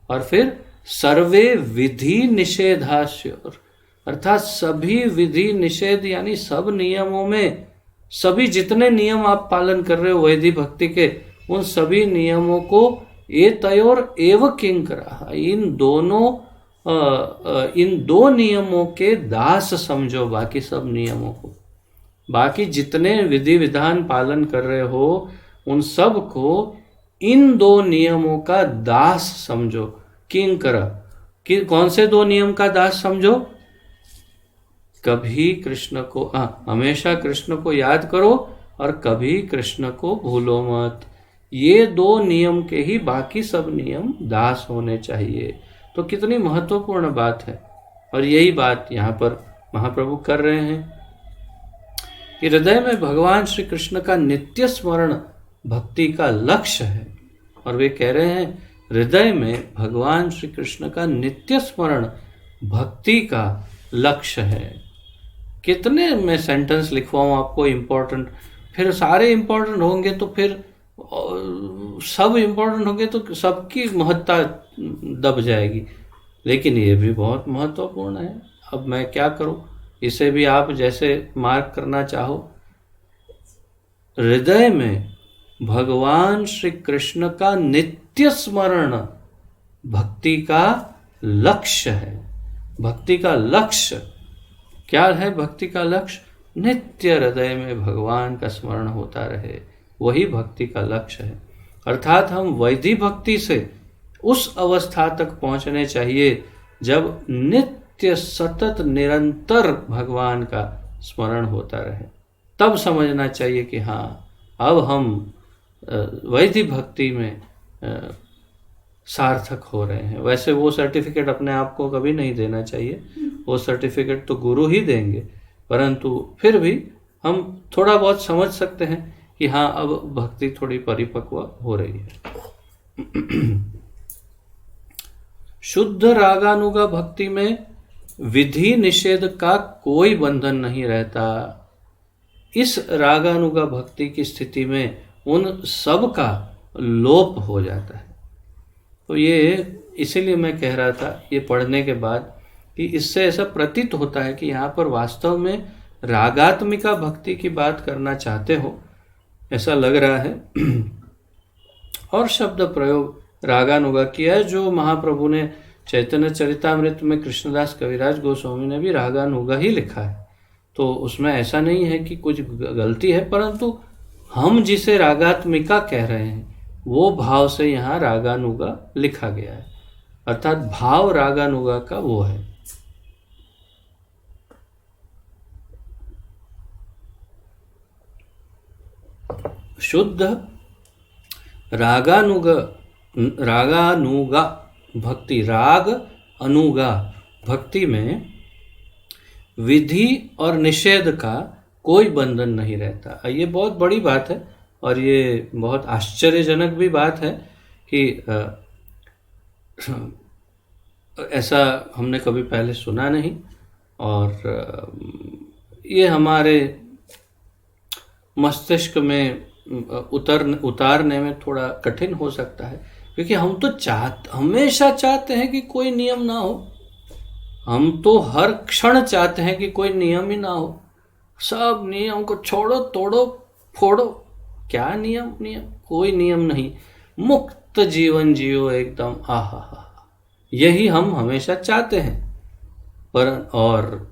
और फिर सर्वे विधि निषेधास्योर, अर्थात सभी विधि निषेध यानी सब नियमों में, सभी जितने नियम आप पालन कर रहे हो वैदिक भक्ति के, उन सभी नियमों को एतयोर एव किंकराः, इन दो नियमों के दास समझो। बाकी सब नियमों को, बाकी जितने विधि विधान पालन कर रहे हो उन सब को इन दो नियमों का दास समझो। किंकर, कौन से दो नियम का दास समझो? कभी कृष्ण को हमेशा कृष्ण को याद करो और कभी कृष्ण को भूलो मत। ये 2 नियम के ही बाकी सब नियम दास होने चाहिए। तो कितनी महत्वपूर्ण बात है, और यही बात यहाँ पर महाप्रभु कर रहे हैं कि हृदय में भगवान श्री कृष्ण का नित्य स्मरण भक्ति का लक्ष्य है। और वे कह रहे हैं हृदय में भगवान श्री कृष्ण का नित्य स्मरण भक्ति का लक्ष्य है। कितने मैं सेंटेंस लिखवाऊं आपको इम्पोर्टेंट, फिर सारे इम्पोर्टेंट होंगे तो फिर सब इम्पोर्टेंट होंगे तो सबकी महत्ता दब जाएगी, लेकिन ये भी बहुत महत्वपूर्ण है। अब मैं क्या करूं, इसे भी आप जैसे मार्क करना चाहो। हृदय में भगवान श्री कृष्ण का नित्य स्मरण भक्ति का लक्ष्य है। भक्ति का लक्ष्य क्या है? भक्ति का लक्ष्य नित्य हृदय में भगवान का स्मरण होता रहे, वही भक्ति का लक्ष्य है। अर्थात हम वैधि भक्ति से उस अवस्था तक पहुंचने चाहिए जब नित्य सतत निरंतर भगवान का स्मरण होता रहे। तब समझना चाहिए कि हाँ, अब हम वैधि भक्ति में सार्थक हो रहे हैं। वैसे वो सर्टिफिकेट अपने आप को कभी नहीं देना चाहिए, वो सर्टिफिकेट तो गुरु ही देंगे, परंतु फिर भी हम थोड़ा बहुत समझ सकते हैं कि हाँ, अब भक्ति थोड़ी परिपक्व हो रही है। शुद्ध रागानुगा भक्ति में विधि निषेध का कोई बंधन नहीं रहता। इस रागानुगा भक्ति की स्थिति में उन सब का लोप हो जाता है। तो ये इसीलिए मैं कह रहा था ये पढ़ने के बाद कि इससे ऐसा प्रतीत होता है कि यहाँ पर वास्तव में रागात्मिका भक्ति की बात करना चाहते हो, ऐसा लग रहा है। और शब्द प्रयोग रागानुगा किया है, जो महाप्रभु ने चैतन्य चरितामृत में कृष्णदास कविराज गोस्वामी ने भी रागानुगा ही लिखा है। तो उसमें ऐसा नहीं है कि कुछ गलती है, परंतु हम जिसे रागात्मिका कह रहे हैं वो भाव से यहाँ रागानुगा लिखा गया है, अर्थात भाव रागानुगा का वो है। शुद्ध रागानुगा भक्ति, राग अनुगा भक्ति में विधि और निषेध का कोई बंधन नहीं रहता। ये बहुत बड़ी बात है और ये बहुत आश्चर्यजनक भी बात है कि ऐसा हमने कभी पहले सुना नहीं, और ये हमारे मस्तिष्क में उतारने में थोड़ा कठिन हो सकता है, क्योंकि हम तो हमेशा चाहते हैं कि कोई नियम ना हो। हम तो हर क्षण चाहते हैं कि कोई नियम ही ना हो। सब नियम को छोड़ो, तोड़ो, फोड़ो। क्या नियम? कोई नियम नहीं, मुक्त जीवन जियो एकदम। आहा, यही हम हमेशा चाहते हैं। और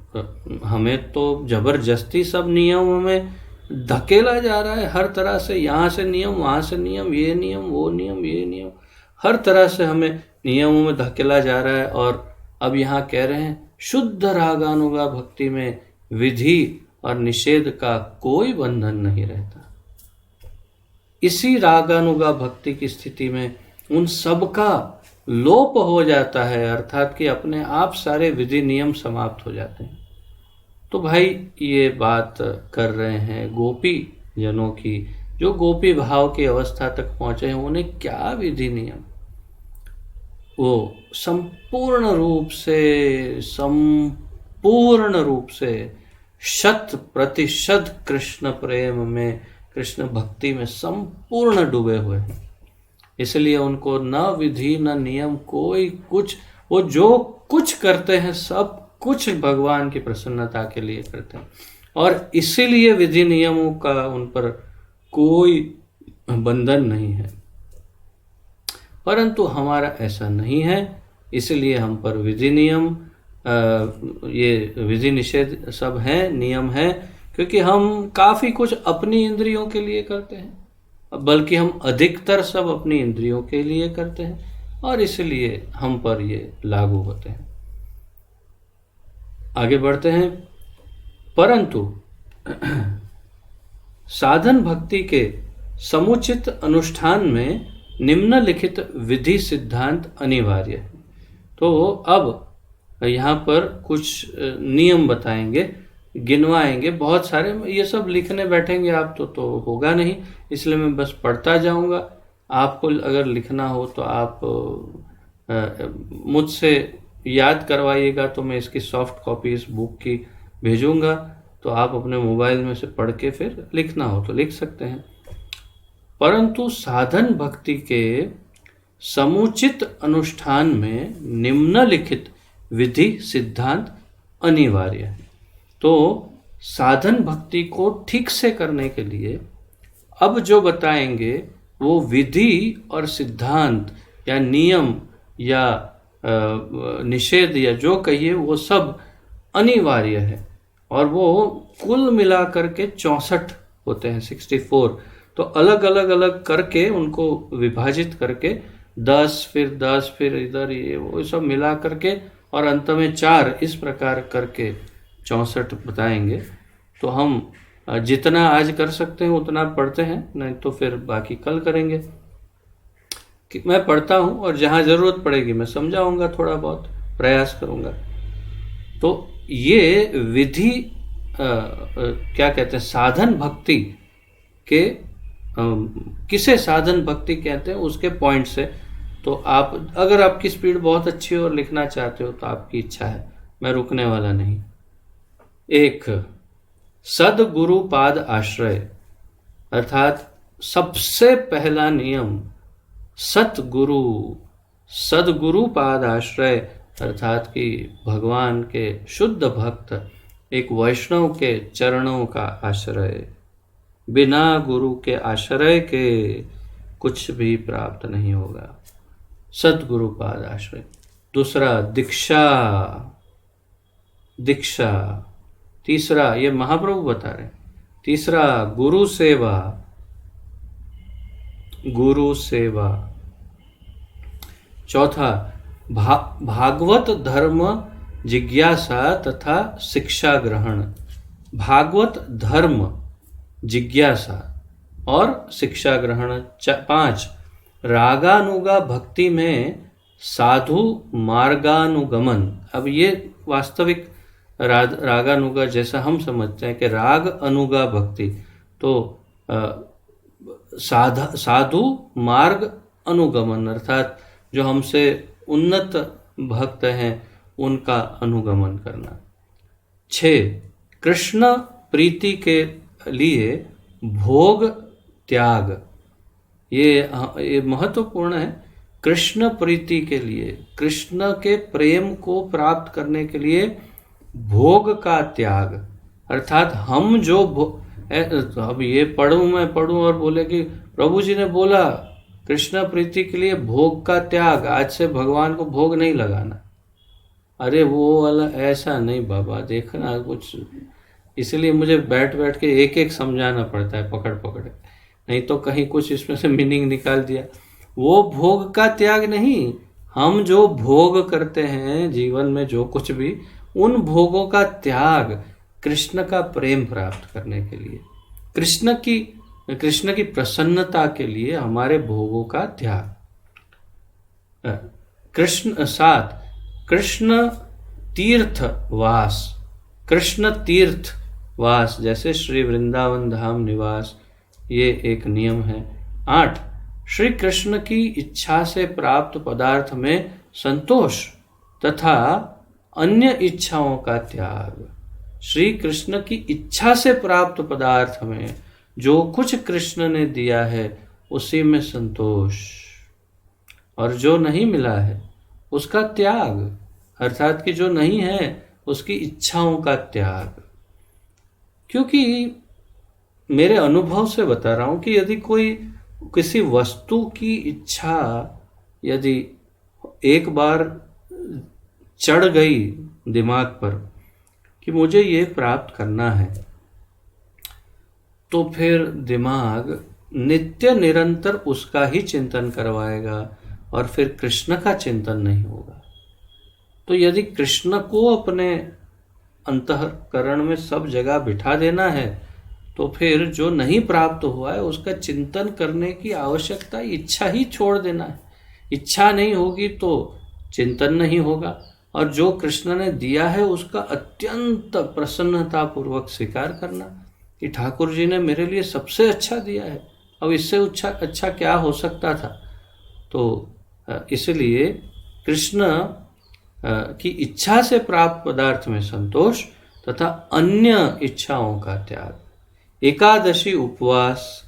हमें तो जबरदस्ती सब नियमों में धकेला जा रहा है, हर तरह से। यहाँ से नियम, वहाँ से नियम, ये नियम, वो नियम, ये नियम, हर तरह से हमें नियमों में धकेला जा रहा है। और अब यहाँ कह रहे हैं शुद्ध रागानुगा भक्ति में विधि और निषेध का कोई बंधन नहीं रहता। इसी रागानुगा भक्ति की स्थिति में उन सब का लोप हो जाता है, अर्थात कि अपने आप सारे विधि नियम समाप्त हो जाते हैं। तो भाई ये बात कर रहे हैं गोपी जनों की, जो गोपी भाव की अवस्था तक पहुंचे हैं। उन्हें क्या विधि नियम, वो संपूर्ण रूप से 100% कृष्ण प्रेम में, कृष्ण भक्ति में संपूर्ण डूबे हुए हैं। इसलिए उनको न विधि न नियम कोई कुछ, वो जो कुछ करते हैं सब कुछ भगवान की प्रसन्नता के लिए करते हैं, और इसीलिए विधि नियमों का उन पर कोई बंधन नहीं है। परंतु हमारा ऐसा नहीं है, इसलिए हम पर विधि नियम, ये विधि निषेध सब हैं, नियम हैं, क्योंकि हम काफ़ी कुछ अपनी इंद्रियों के लिए करते हैं, बल्कि हम अधिकतर सब अपनी इंद्रियों के लिए करते हैं, और इसलिए हम पर ये लागू होते हैं। आगे बढ़ते हैं। परंतु साधन भक्ति के समुचित अनुष्ठान में निम्नलिखित विधि सिद्धांत अनिवार्य है। तो अब यहाँ पर कुछ नियम बताएंगे, गिनवाएंगे बहुत सारे। ये सब लिखने बैठेंगे आप तो होगा नहीं, इसलिए मैं बस पढ़ता जाऊंगा। आपको अगर लिखना हो तो आप मुझसे याद करवाइएगा, तो मैं इसकी सॉफ्ट कॉपी इस बुक की भेजूंगा, तो आप अपने मोबाइल में से पढ़ के फिर लिखना हो तो लिख सकते हैं। परंतु साधन भक्ति के समुचित अनुष्ठान में निम्नलिखित विधि सिद्धांत अनिवार्य है। तो साधन भक्ति को ठीक से करने के लिए अब जो बताएंगे वो विधि और सिद्धांत या नियम या निषेध या जो कहिए वो सब अनिवार्य है, और वो कुल मिलाकर के 64 होते हैं, 64। तो अलग अलग करके उनको विभाजित करके 10 फिर इधर ये वो सब मिला करके और अंत में 4 इस प्रकार करके 64 बताएंगे। तो हम जितना आज कर सकते हैं उतना पढ़ते हैं, नहीं तो फिर बाकी कल करेंगे। कि मैं पढ़ता हूँ और जहाँ ज़रूरत पड़ेगी मैं समझाऊंगा, थोड़ा बहुत प्रयास करूँगा। तो ये विधि क्या कहते हैं, साधन भक्ति के किसे साधन भक्ति कहते हैं उसके पॉइंट से। तो आप अगर आपकी स्पीड बहुत अच्छी हो और लिखना चाहते हो तो आपकी इच्छा है, मैं रुकने वाला नहीं। 1, सदगुरु पाद आश्रय, अर्थात सबसे पहला नियम सदगुरु पाद आश्रय, अर्थात कि भगवान के शुद्ध भक्त एक वैष्णव के चरणों का आश्रय। बिना गुरु के आश्रय के कुछ भी प्राप्त नहीं होगा। सदगुरु पाद आश्रय। दूसरा दीक्षा। तीसरा, ये महाप्रभु बता रहे हैं। तीसरा गुरु सेवा। चौथा भागवत धर्म जिज्ञासा तथा शिक्षा ग्रहण। भागवत धर्म जिज्ञासा और शिक्षा ग्रहण। 5, रागानुगा भक्ति में साधु मार्गानुगमन। अब ये वास्तविक रागानुगा जैसा हम समझते हैं कि राग अनुगा भक्ति, तो साधु मार्ग अनुगमन, अर्थात जो हमसे उन्नत भक्त हैं उनका अनुगमन करना। 6, कृष्ण प्रीति के लिए भोग त्याग। ये महत्वपूर्ण है। कृष्ण प्रीति के लिए, कृष्ण के प्रेम को प्राप्त करने के लिए भोग का त्याग, अर्थात हम जो अब ये मैं पढ़ूं और बोले कि प्रभु जी ने बोला कृष्ण प्रीति के लिए भोग का त्याग, आज से भगवान को भोग नहीं लगाना। अरे वो वाला ऐसा नहीं बाबा, देखना कुछ, इसलिए मुझे बैठ के एक समझाना पड़ता है पकड़ के, नहीं तो कहीं कुछ इसमें से मीनिंग निकाल दिया। वो भोग का त्याग नहीं, हम जो भोग करते हैं जीवन में, जो कुछ भी, उन भोगों का त्याग कृष्ण का प्रेम प्राप्त करने के लिए, कृष्ण की प्रसन्नता के लिए हमारे भोगों का त्याग। 7, कृष्ण तीर्थ वास, जैसे श्री वृंदावन धाम निवास, ये एक नियम है। 8, श्री कृष्ण की इच्छा से प्राप्त पदार्थ में संतोष तथा अन्य इच्छाओं का त्याग। श्री कृष्ण की इच्छा से प्राप्त पदार्थ में जो कुछ कृष्ण ने दिया है उसी में संतोष, और जो नहीं मिला है उसका त्याग, अर्थात कि जो नहीं है उसकी इच्छाओं का त्याग। क्योंकि मेरे अनुभव से बता रहा हूं कि यदि कोई किसी वस्तु की इच्छा यदि एक बार चढ़ गई दिमाग पर कि मुझे ये प्राप्त करना है, तो फिर दिमाग नित्य निरंतर उसका ही चिंतन करवाएगा और फिर कृष्ण का चिंतन नहीं होगा। तो यदि कृष्ण को अपने अंतःकरण में सब जगह बिठा देना है तो फिर जो नहीं प्राप्त हुआ है उसका चिंतन करने की आवश्यकता, इच्छा ही छोड़ देना है। इच्छा नहीं होगी तो चिंतन नहीं होगा, और जो कृष्ण ने दिया है उसका अत्यंत प्रसन्नता पूर्वक स्वीकार करना कि ठाकुर जी ने मेरे लिए सबसे अच्छा दिया है, अब इससे अच्छा क्या हो सकता था। तो इसलिए कृष्ण की इच्छा से प्राप्त पदार्थ में संतोष तथा अन्य इच्छाओं का त्याग। एकादशी उपवास,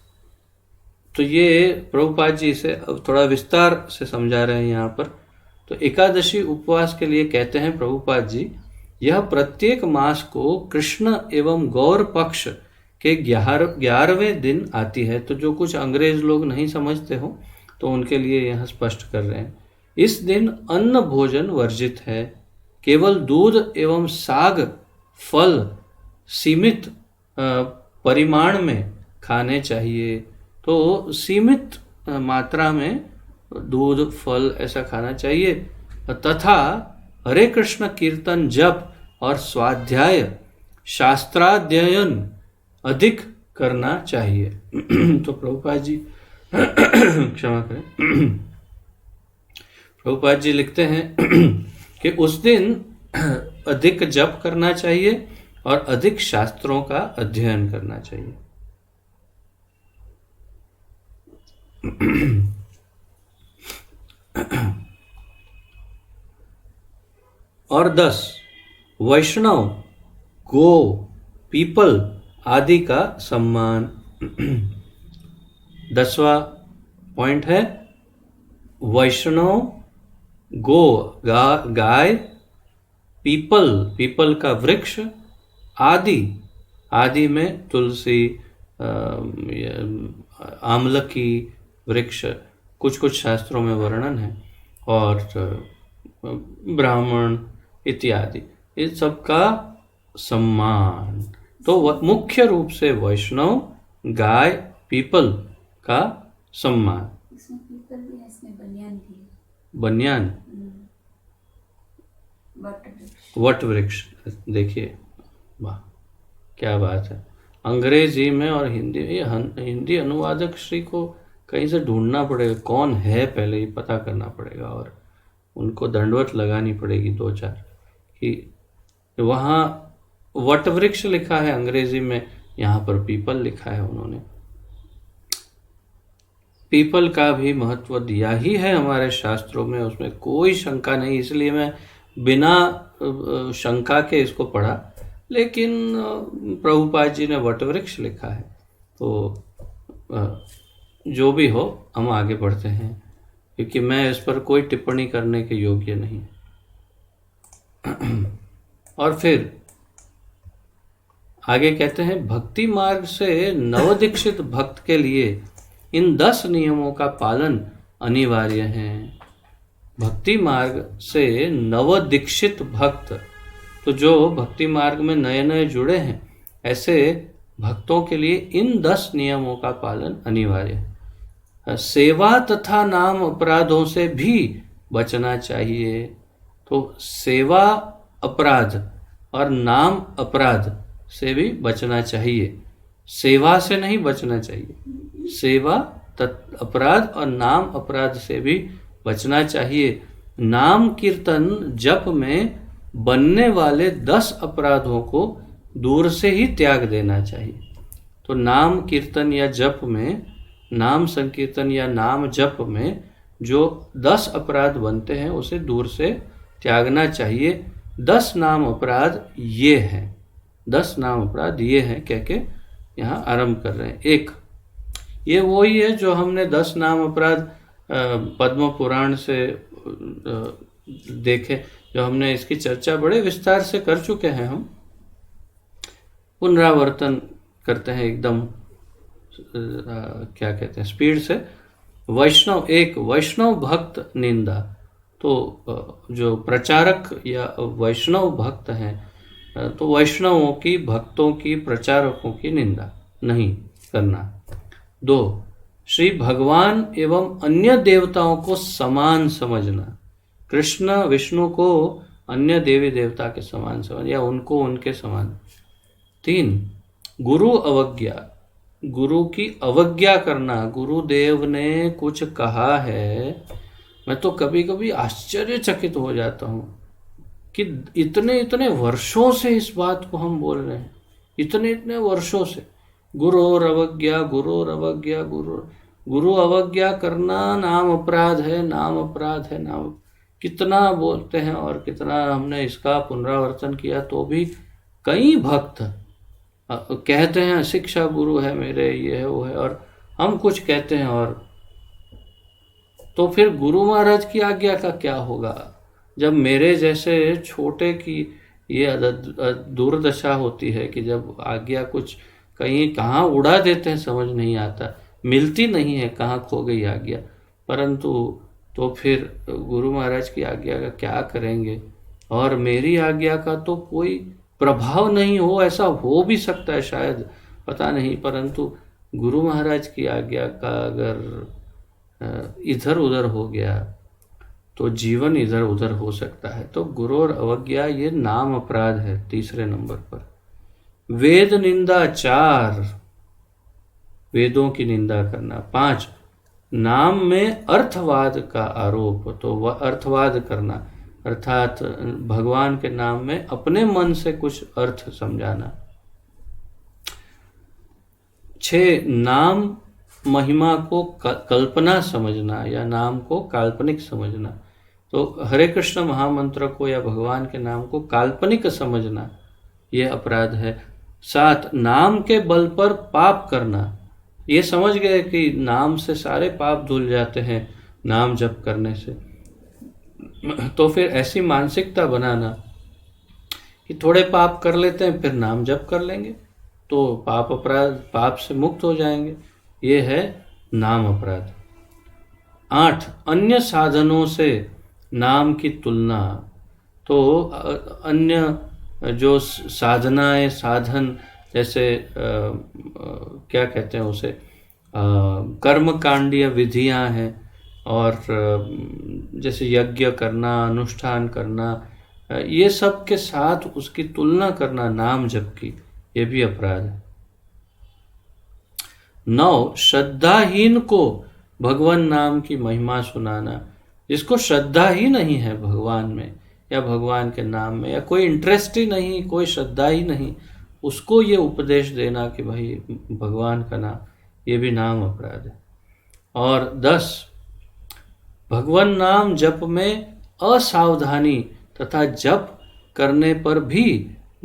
तो ये प्रभुपाद जी इसे थोड़ा विस्तार से समझा रहे हैं यहाँ पर। तो एकादशी उपवास के लिए कहते हैं प्रभुपाद जी, यह प्रत्येक मास को कृष्ण एवं गौर पक्ष के 11वें दिन आती है। तो जो कुछ अंग्रेज लोग नहीं समझते हो तो उनके लिए यहाँ स्पष्ट कर रहे हैं। इस दिन अन्न भोजन वर्जित है, केवल दूध एवं साग फल सीमित परिमाण में खाने चाहिए। तो सीमित मात्रा में दूध फल ऐसा खाना चाहिए, तथा हरे कृष्ण कीर्तन जप और स्वाध्याय शास्त्राध्ययन अधिक करना चाहिए। तो प्रभुपाद जी क्षमा करें, प्रभुपाद जी लिखते हैं कि उस दिन अधिक जप करना चाहिए और अधिक शास्त्रों का अध्ययन करना चाहिए। और 10 वैष्णव, गो, पीपल आदि का सम्मान। 10वां पॉइंट है वैष्णव, गो गाय, पीपल का वृक्ष, आदि में तुलसी, आमलकी वृक्ष, कुछ शास्त्रों में वर्णन है, और ब्राह्मण इत्यादि, इस सब का सम्मान। तो मुख्य रूप से वैष्णव, गाय, पीपल का सम्मान। इसमें पीपल भी है, इसमें बनियान भी है। बनियान, वट वृक्ष, देखिए वाह क्या बात है। अंग्रेजी में और हिंदी में, हिंदी अनुवादक श्री को कहीं से ढूंढना पड़ेगा, कौन है पहले ही पता करना पड़ेगा, और उनको दंडवत लगानी पड़ेगी 2-4 कि वहाँ वट वृक्ष लिखा है अंग्रेजी में, यहाँ पर पीपल लिखा है उन्होंने। पीपल का भी महत्व दिया ही है हमारे शास्त्रों में, उसमें कोई शंका नहीं, इसलिए मैं बिना शंका के इसको पढ़ा। लेकिन प्रभुपाद जी ने वटवृक्ष लिखा है, तो जो भी हो हम आगे बढ़ते हैं, क्योंकि मैं इस पर कोई टिप्पणी करने के योग्य नहीं। और फिर आगे कहते हैं, भक्ति मार्ग से नवदीक्षित भक्त के लिए इन 10 नियमों का पालन अनिवार्य है। भक्ति मार्ग से नवदीक्षित भक्त, तो जो भक्ति मार्ग में नए जुड़े हैं, ऐसे भक्तों के लिए इन 10 नियमों का पालन अनिवार्य है। सेवा तथा नाम अपराधों से भी बचना चाहिए। तो सेवा अपराध और नाम अपराध से भी बचना चाहिए, सेवा से नहीं बचना चाहिए। सेवा अपराध और नाम अपराध से भी बचना चाहिए। नाम कीर्तन जप में बनने वाले 10 अपराधों को दूर से ही त्याग देना चाहिए। तो नाम कीर्तन या जप में, नाम संकीर्तन या नाम जप में जो 10 अपराध बनते हैं उसे दूर से त्यागना चाहिए। 10 नाम अपराध ये हैं, 10 नाम अपराध ये हैं कह के यहाँ आरंभ कर रहे हैं। एक ये वही है जो हमने 10 नाम अपराध पद्म पुराण से देखे, जो हमने इसकी चर्चा बड़े विस्तार से कर चुके हैं। हम पुनरावर्तन करते हैं एकदम क्या कहते हैं, स्पीड से। वैष्णव, एक वैष्णव भक्त निंदा, तो जो प्रचारक या वैष्णव भक्त हैं, तो वैष्णवों की, भक्तों की, प्रचारकों की निंदा नहीं करना। 2 श्री भगवान एवं अन्य देवताओं को समान समझना, कृष्ण विष्णु को अन्य देवी देवता के समान समझ या उनको उनके समान। 3 गुरु अवज्ञा, गुरु की अवज्ञा करना। गुरुदेव ने कुछ कहा है, मैं तो कभी कभी आश्चर्यचकित हो जाता हूँ कि इतने इतने वर्षों से इस बात को हम बोल रहे हैं, इतने इतने वर्षों से गुरु और अवज्ञा, गुरु और अवज्ञा, गुरु अवज्ञा करना नाम अपराध है, नाम अपराध है, नाम। कितना बोलते हैं और कितना हमने इसका पुनरावर्तन किया, तो भी कई भक्त कहते हैं शिक्षा गुरु है मेरे, ये है वो है, और हम कुछ कहते हैं। और तो फिर गुरु महाराज की आज्ञा का क्या होगा जब मेरे जैसे छोटे की ये दुर्दशा होती है कि जब आज्ञा कुछ कहीं कहाँ उड़ा देते हैं, समझ नहीं आता, मिलती नहीं है, कहाँ खो गई आज्ञा। परंतु तो फिर गुरु महाराज की आज्ञा का क्या करेंगे। और मेरी आज्ञा का तो कोई प्रभाव नहीं हो, ऐसा हो भी सकता है शायद, पता नहीं, परंतु गुरु महाराज की आज्ञा का अगर इधर उधर हो गया तो जीवन इधर उधर हो सकता है। तो गुरु और अवज्ञा ये नाम अपराध है। तीसरे नंबर पर वेद निंदा 4, वेदों की निंदा करना। 5, नाम में अर्थवाद का आरोप, तो वह अर्थवाद करना, अर्थात भगवान के नाम में अपने मन से कुछ अर्थ समझाना। 6, नाम महिमा को कल्पना समझना या नाम को काल्पनिक समझना। तो हरे कृष्ण महामंत्र को या भगवान के नाम को काल्पनिक समझना, ये अपराध है। 7, नाम के बल पर पाप करना। ये समझ गए कि नाम से सारे पाप धुल जाते हैं नाम जप करने से, तो फिर ऐसी मानसिकता बनाना कि थोड़े पाप कर लेते हैं फिर नाम जप कर लेंगे तो पाप अपराध, पाप से मुक्त हो जाएंगे। ये है नाम अपराध। 8, अन्य साधनों से नाम की तुलना। तो अन्य जो साधनाएं, साधन, जैसे क्या कहते हैं उसे, कर्मकांडीय विधियां हैं, और जैसे यज्ञ करना, अनुष्ठान करना, ये सब के साथ उसकी तुलना करना नाम जप की, ये भी अपराध है। 9, श्रद्धाहीन को भगवान नाम की महिमा सुनाना। जिसको श्रद्धा ही नहीं है भगवान में या भगवान के नाम में, या कोई इंटरेस्ट ही नहीं, कोई श्रद्धा ही नहीं, उसको ये उपदेश देना कि भाई भगवान का नाम, ये भी नाम अपराध है। और 10, भगवान नाम जप में असावधानी तथा जप करने पर भी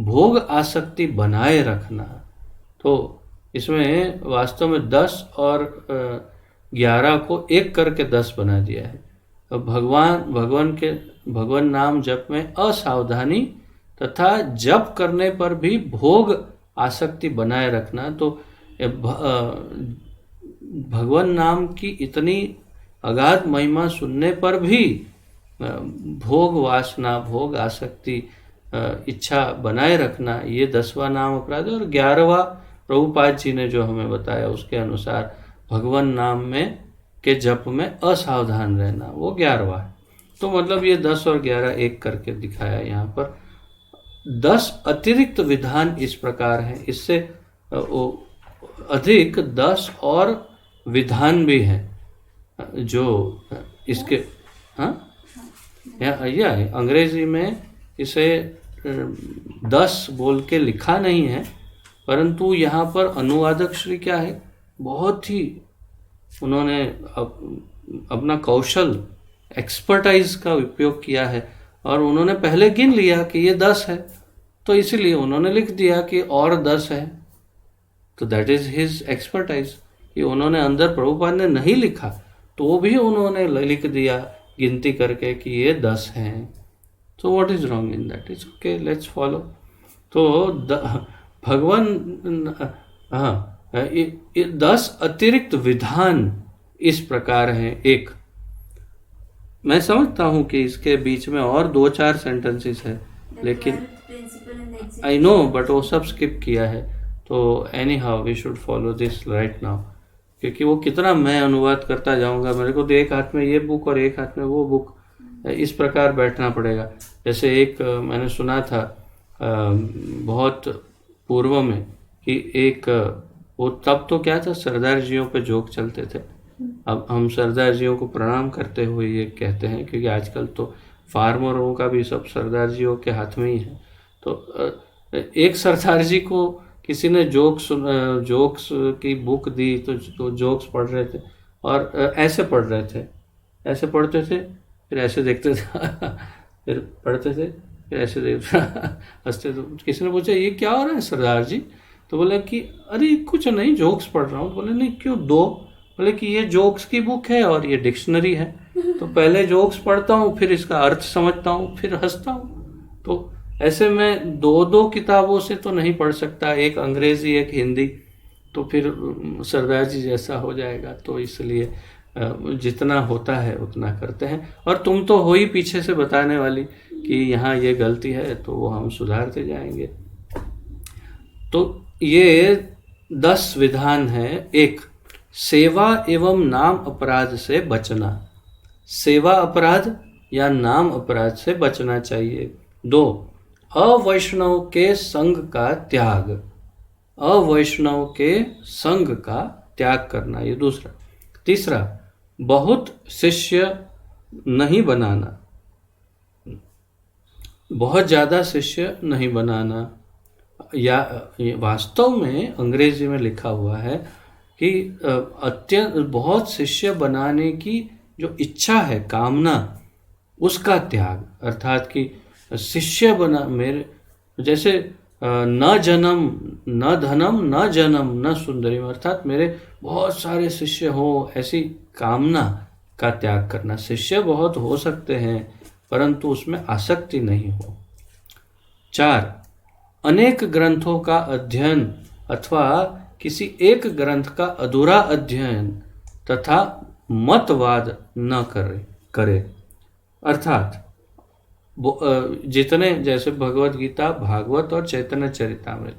भोग आसक्ति बनाए रखना। तो इसमें वास्तव में 10 और 11 को एक करके 10 बना दिया है। अब भगवान नाम जप में असावधानी तथा जप करने पर भी भोग आसक्ति बनाए रखना। तो भगवान नाम की इतनी अगाध महिमा सुनने पर भी भोग वासना, भोग आसक्ति, इच्छा बनाए रखना, ये 10वां नाम अपराध है। और 11वां प्रभुपाद जी ने जो हमें बताया उसके अनुसार भगवान नाम में के जप में असावधान रहना, वो 11वां है। तो मतलब ये 10 और 11 एक करके दिखाया यहाँ पर। 10 अतिरिक्त विधान इस प्रकार हैं, इससे अधिक 10 और विधान भी हैं जो इसके, हाँ, या अंग्रेजी में इसे 10 बोल के लिखा नहीं है, परंतु यहाँ पर अनुवादक श्री क्या है, बहुत ही उन्होंने अपना कौशल, एक्सपर्टाइज का उपयोग किया है, और उन्होंने पहले गिन लिया कि ये 10 है, तो इसीलिए उन्होंने लिख दिया कि और 10 है। तो दैट इज हिज एक्सपर्टाइज। ये उन्होंने अंदर, प्रभुपाद ने नहीं लिखा तो भी उन्होंने लिख दिया गिनती करके कि ये 10 हैं। तो what is wrong in that? Is okay, let's follow. तो भगवान, हाँ, 10 अतिरिक्त विधान इस प्रकार हैं। एक, मैं समझता हूँ कि इसके बीच में और 2-4 सेंटेंसेस है, लेकिन आई नो, बट वो सब स्किप किया है। तो anyhow we should follow this right now, क्योंकि वो कितना मैं अनुवाद करता जाऊंगा, मेरे को तो एक हाथ में ये बुक और एक हाथ में वो बुक, इस प्रकार बैठना पड़ेगा। जैसे एक मैंने सुना था बहुत पूर्व में कि एक वो तब तो क्या था, सरदार जियों पे जोक चलते थे। अब हम सरदार जियों को प्रणाम करते हुए ये कहते हैं, क्योंकि आजकल तो फार्मरों का भी सब सरदार जियों के हाथ में ही है। तो एक सरदार जी को किसी ने जोक्स की बुक दी, तो जोक्स पढ़ रहे थे और ऐसे पढ़ रहे थे, ऐसे पढ़ते थे, फिर ऐसे देखते थे फिर पढ़ते थे, फिर ऐसे देखते हंसते। तो किसी ने पूछा ये क्या हो रहा है सरदार जी? तो बोले कि अरे कुछ नहीं, जोक्स पढ़ रहा हूँ। बोले नहीं क्यों, दो? बोले कि ये जोक्स की बुक है और ये डिक्शनरी है, तो पहले जोक्स पढ़ता हूँ, फिर इसका अर्थ समझता हूँ, फिर हंसता हूँ। तो ऐसे में दो दो किताबों से तो नहीं पढ़ सकता, एक अंग्रेजी एक हिंदी, तो फिर सरदार जी जैसा हो जाएगा। तो इसलिए जितना होता है उतना करते हैं। और तुम तो हो ही पीछे से बताने वाली कि यहाँ ये गलती है, तो वो हम सुधारते जाएंगे। तो ये 10 विधान है। एक, सेवा एवं नाम अपराध से बचना, सेवा अपराध या नाम अपराध से बचना चाहिए। 2, अवैष्णव के संग का त्याग, अवैष्णव के संग का त्याग करना, ये दूसरा। तीसरा, बहुत शिष्य नहीं बनाना, बहुत ज़्यादा शिष्य नहीं बनाना। या वास्तव में अंग्रेजी में लिखा हुआ है कि अत्यंत बहुत शिष्य बनाने की जो इच्छा है, कामना, उसका त्याग। अर्थात कि शिष्य बना, मेरे जैसे न जन्म न धनम न जन्म न सुंदरीम, अर्थात मेरे बहुत सारे शिष्य हो, ऐसी कामना का त्याग करना। शिष्य बहुत हो सकते हैं परंतु उसमें आसक्ति नहीं हो। 4, अनेक ग्रंथों का अध्ययन अथवा किसी एक ग्रंथ का अधूरा अध्ययन तथा मतवाद न करे। अर्थात जितने, जैसे भगवत गीता, भागवत और चैतन्य चरितामृत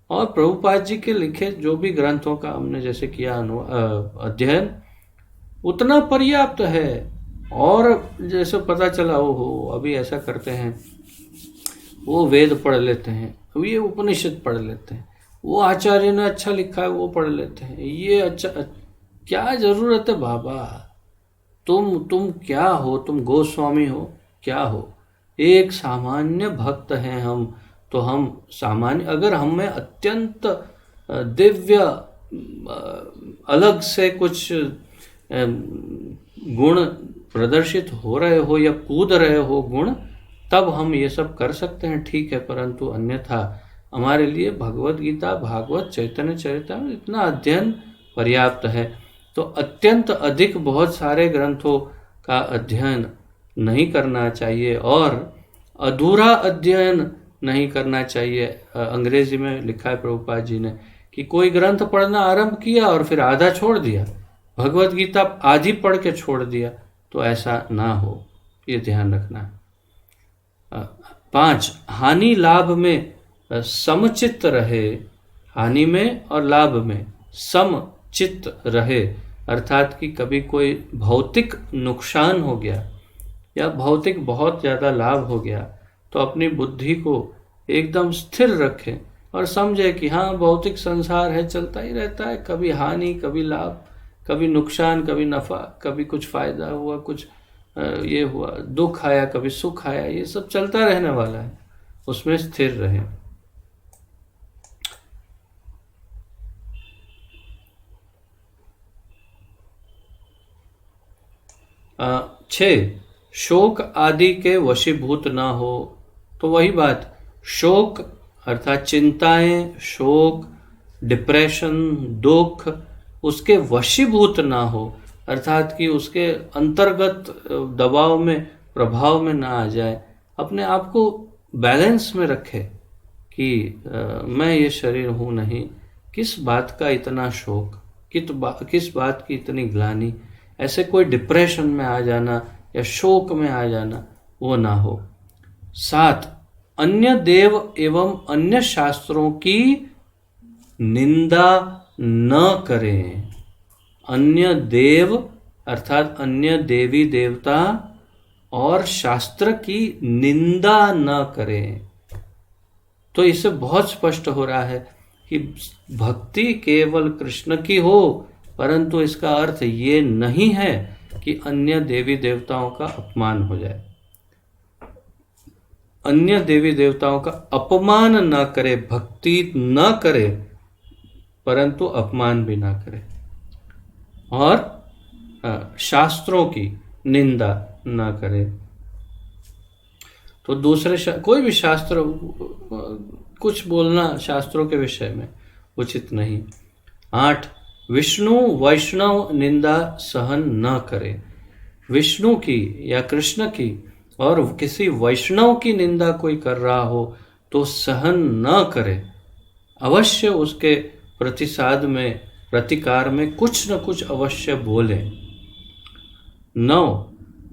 और प्रभुपाद जी के लिखे जो भी ग्रंथों का हमने जैसे किया अध्ययन, उतना पर्याप्त है। और जैसे पता चला हो अभी ऐसा करते हैं, वो वेद पढ़ लेते हैं, ये उपनिषद पढ़ लेते हैं, वो आचार्य ने अच्छा लिखा है वो पढ़ लेते हैं, ये अच्छा, क्या जरूरत है बाबा? तुम क्या हो? तुम गोस्वामी हो? क्या हो? एक सामान्य भक्त हैं हम, तो हम सामान्य, अगर हम में अत्यंत दिव्य अलग से कुछ गुण प्रदर्शित हो रहे हो या कूद रहे हो गुण, तब हम ये सब कर सकते हैं, ठीक है। परंतु अन्यथा हमारे लिए भगवत गीता, भागवत, चैतन्य चरितामृत इतना अध्ययन पर्याप्त है। तो अत्यंत अधिक बहुत सारे ग्रंथों का अध्ययन नहीं करना चाहिए और अधूरा अध्ययन नहीं करना चाहिए। अंग्रेजी में लिखा है प्रभुपाद जी ने कि कोई ग्रंथ पढ़ना आरंभ किया और फिर आधा छोड़ दिया, भगवत गीता आधी पढ़ के छोड़ दिया, तो ऐसा ना हो, ये ध्यान रखना। 5, हानि लाभ में समचित्त रहे, हानि में और लाभ में समचित्त रहे। अर्थात कि कभी कोई भौतिक नुकसान हो गया या भौतिक बहुत ज़्यादा लाभ हो गया, तो अपनी बुद्धि को एकदम स्थिर रखें और समझे कि हाँ, भौतिक संसार है, चलता ही रहता है, कभी हानि कभी लाभ, कभी नुकसान कभी नफ़ा, कभी कुछ फ़ायदा हुआ, कुछ ये हुआ, दुख आया कभी सुख आया, ये सब चलता रहने वाला है, उसमें स्थिर रहें। छः, शोक आदि के वशीभूत ना हो। तो वही बात, शोक अर्थात चिंताएं, शोक, डिप्रेशन, दुख, उसके वशीभूत ना हो, अर्थात कि उसके अंतर्गत दबाव में, प्रभाव में ना आ जाए। अपने आप को बैलेंस में रखे कि मैं ये शरीर हूँ नहीं, किस बात का इतना शोक, किस बात की इतनी ग्लानि, ऐसे कोई डिप्रेशन में आ जाना या शोक में आ जाना, वो ना हो। 7, अन्य देव एवं अन्य शास्त्रों की निंदा न करें। अन्य देव अर्थात अन्य देवी देवता और शास्त्र की निंदा न करें। तो इससे बहुत स्पष्ट हो रहा है कि भक्ति केवल कृष्ण की हो, परंतु इसका अर्थ ये नहीं है कि अन्य देवी देवताओं का अपमान हो जाए। अन्य देवी देवताओं का अपमान न करे, भक्ति न करे, परंतु अपमान भी ना करे, और शास्त्रों की निंदा न करे। तो दूसरे कोई भी शास्त्र कुछ बोलना शास्त्रों के विषय में उचित नहीं। 8, विष्णु वैष्णव निंदा सहन न करे। विष्णु की या कृष्ण की और किसी वैष्णव की निंदा कोई कर रहा हो तो सहन न करे, अवश्य उसके प्रतिकार में कुछ न कुछ अवश्य बोले। 9,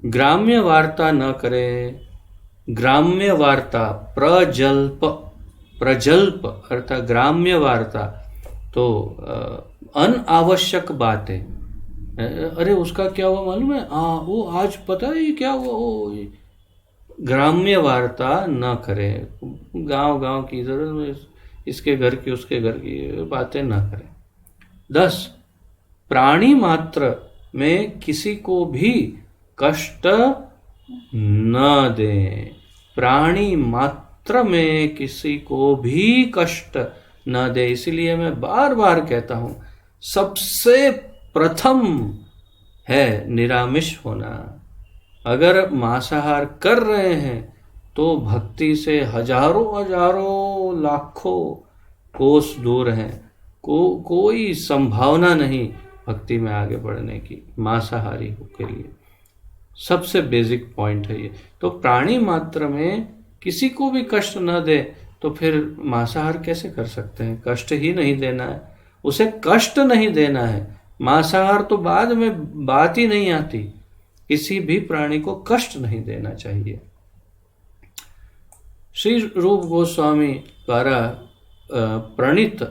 ग्राम्य वार्ता न करे। ग्राम्य वार्ता प्रजल्प अर्थात ग्राम्य वार्ता तो अनावश्यक बातें, अरे उसका क्या हुआ मालूम है, वो आज पता है ये क्या हुआ, ग्राम्य वार्ता न करें। गांव की इधर इसके घर की उसके घर की बातें न करें। 10, प्राणी मात्र में किसी को भी कष्ट न दें। प्राणी मात्र में किसी को भी कष्ट न दे। इसलिए मैं बार बार कहता हूं, सबसे प्रथम है निरामिष होना। अगर मांसाहार कर रहे हैं तो भक्ति से हजारों लाखों कोस दूर हैं। कोई संभावना नहीं भक्ति में आगे बढ़ने की मांसाहारी के लिए। सबसे बेसिक पॉइंट है ये। तो प्राणी मात्र में किसी को भी कष्ट न दे, तो फिर मांसाहार कैसे कर सकते हैं? कष्ट ही नहीं देना है, उसे कष्ट नहीं देना है। मांसाहार तो बाद में बात ही नहीं आती। किसी भी प्राणी को कष्ट नहीं देना चाहिए। श्री रूप गोस्वामी द्वारा प्रणीत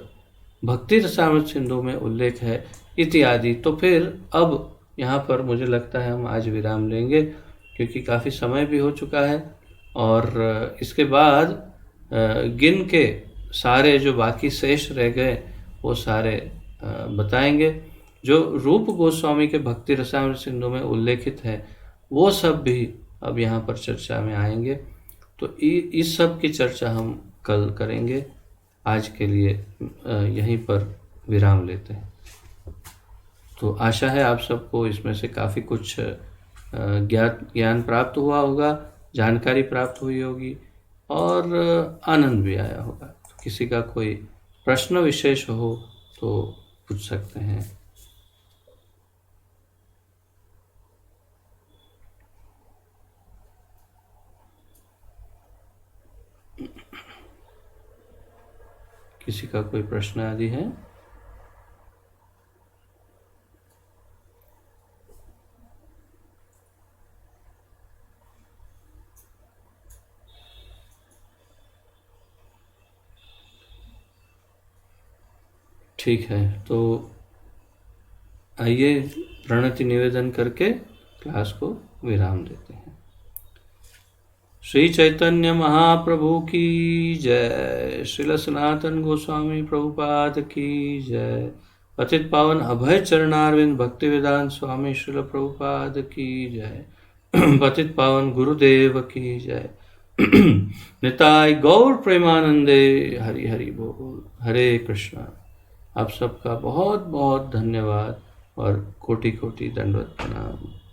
भक्ति रसामृत सिंधु में उल्लेख है इत्यादि। तो फिर अब यहाँ पर मुझे लगता है हम आज विराम लेंगे, क्योंकि काफ़ी समय भी हो चुका है, और इसके बाद गिन के सारे जो बाकी शेष रह गए वो सारे बताएंगे। जो रूप गोस्वामी के भक्ति रसामृत सिंधु में उल्लेखित है वो सब भी अब यहाँ पर चर्चा में आएंगे। तो इस सब की चर्चा हम कल करेंगे। आज के लिए यहीं पर विराम लेते हैं। तो आशा है आप सबको इसमें से काफ़ी कुछ ज्ञान प्राप्त हुआ होगा, जानकारी प्राप्त हुई होगी और आनंद भी आया होगा। तो किसी का कोई प्रश्न विशेष हो तो पूछ सकते हैं। किसी का कोई प्रश्न आदि है? ठीक है, तो आइए प्रणति निवेदन करके क्लास को विराम देते हैं। श्री चैतन्य महाप्रभु की जय। श्रील सनातन गोस्वामी प्रभुपाद की जय। पतित पावन अभय चरणारविंद भक्ति वेदांत स्वामी श्रील प्रभुपाद की जय। पतित पावन गुरुदेव की जय। निताय गौर प्रेमानंदे। हरि हरि बोल। हरे कृष्णा। आप सबका बहुत बहुत धन्यवाद और कोटि कोटि दंडवत प्रणाम।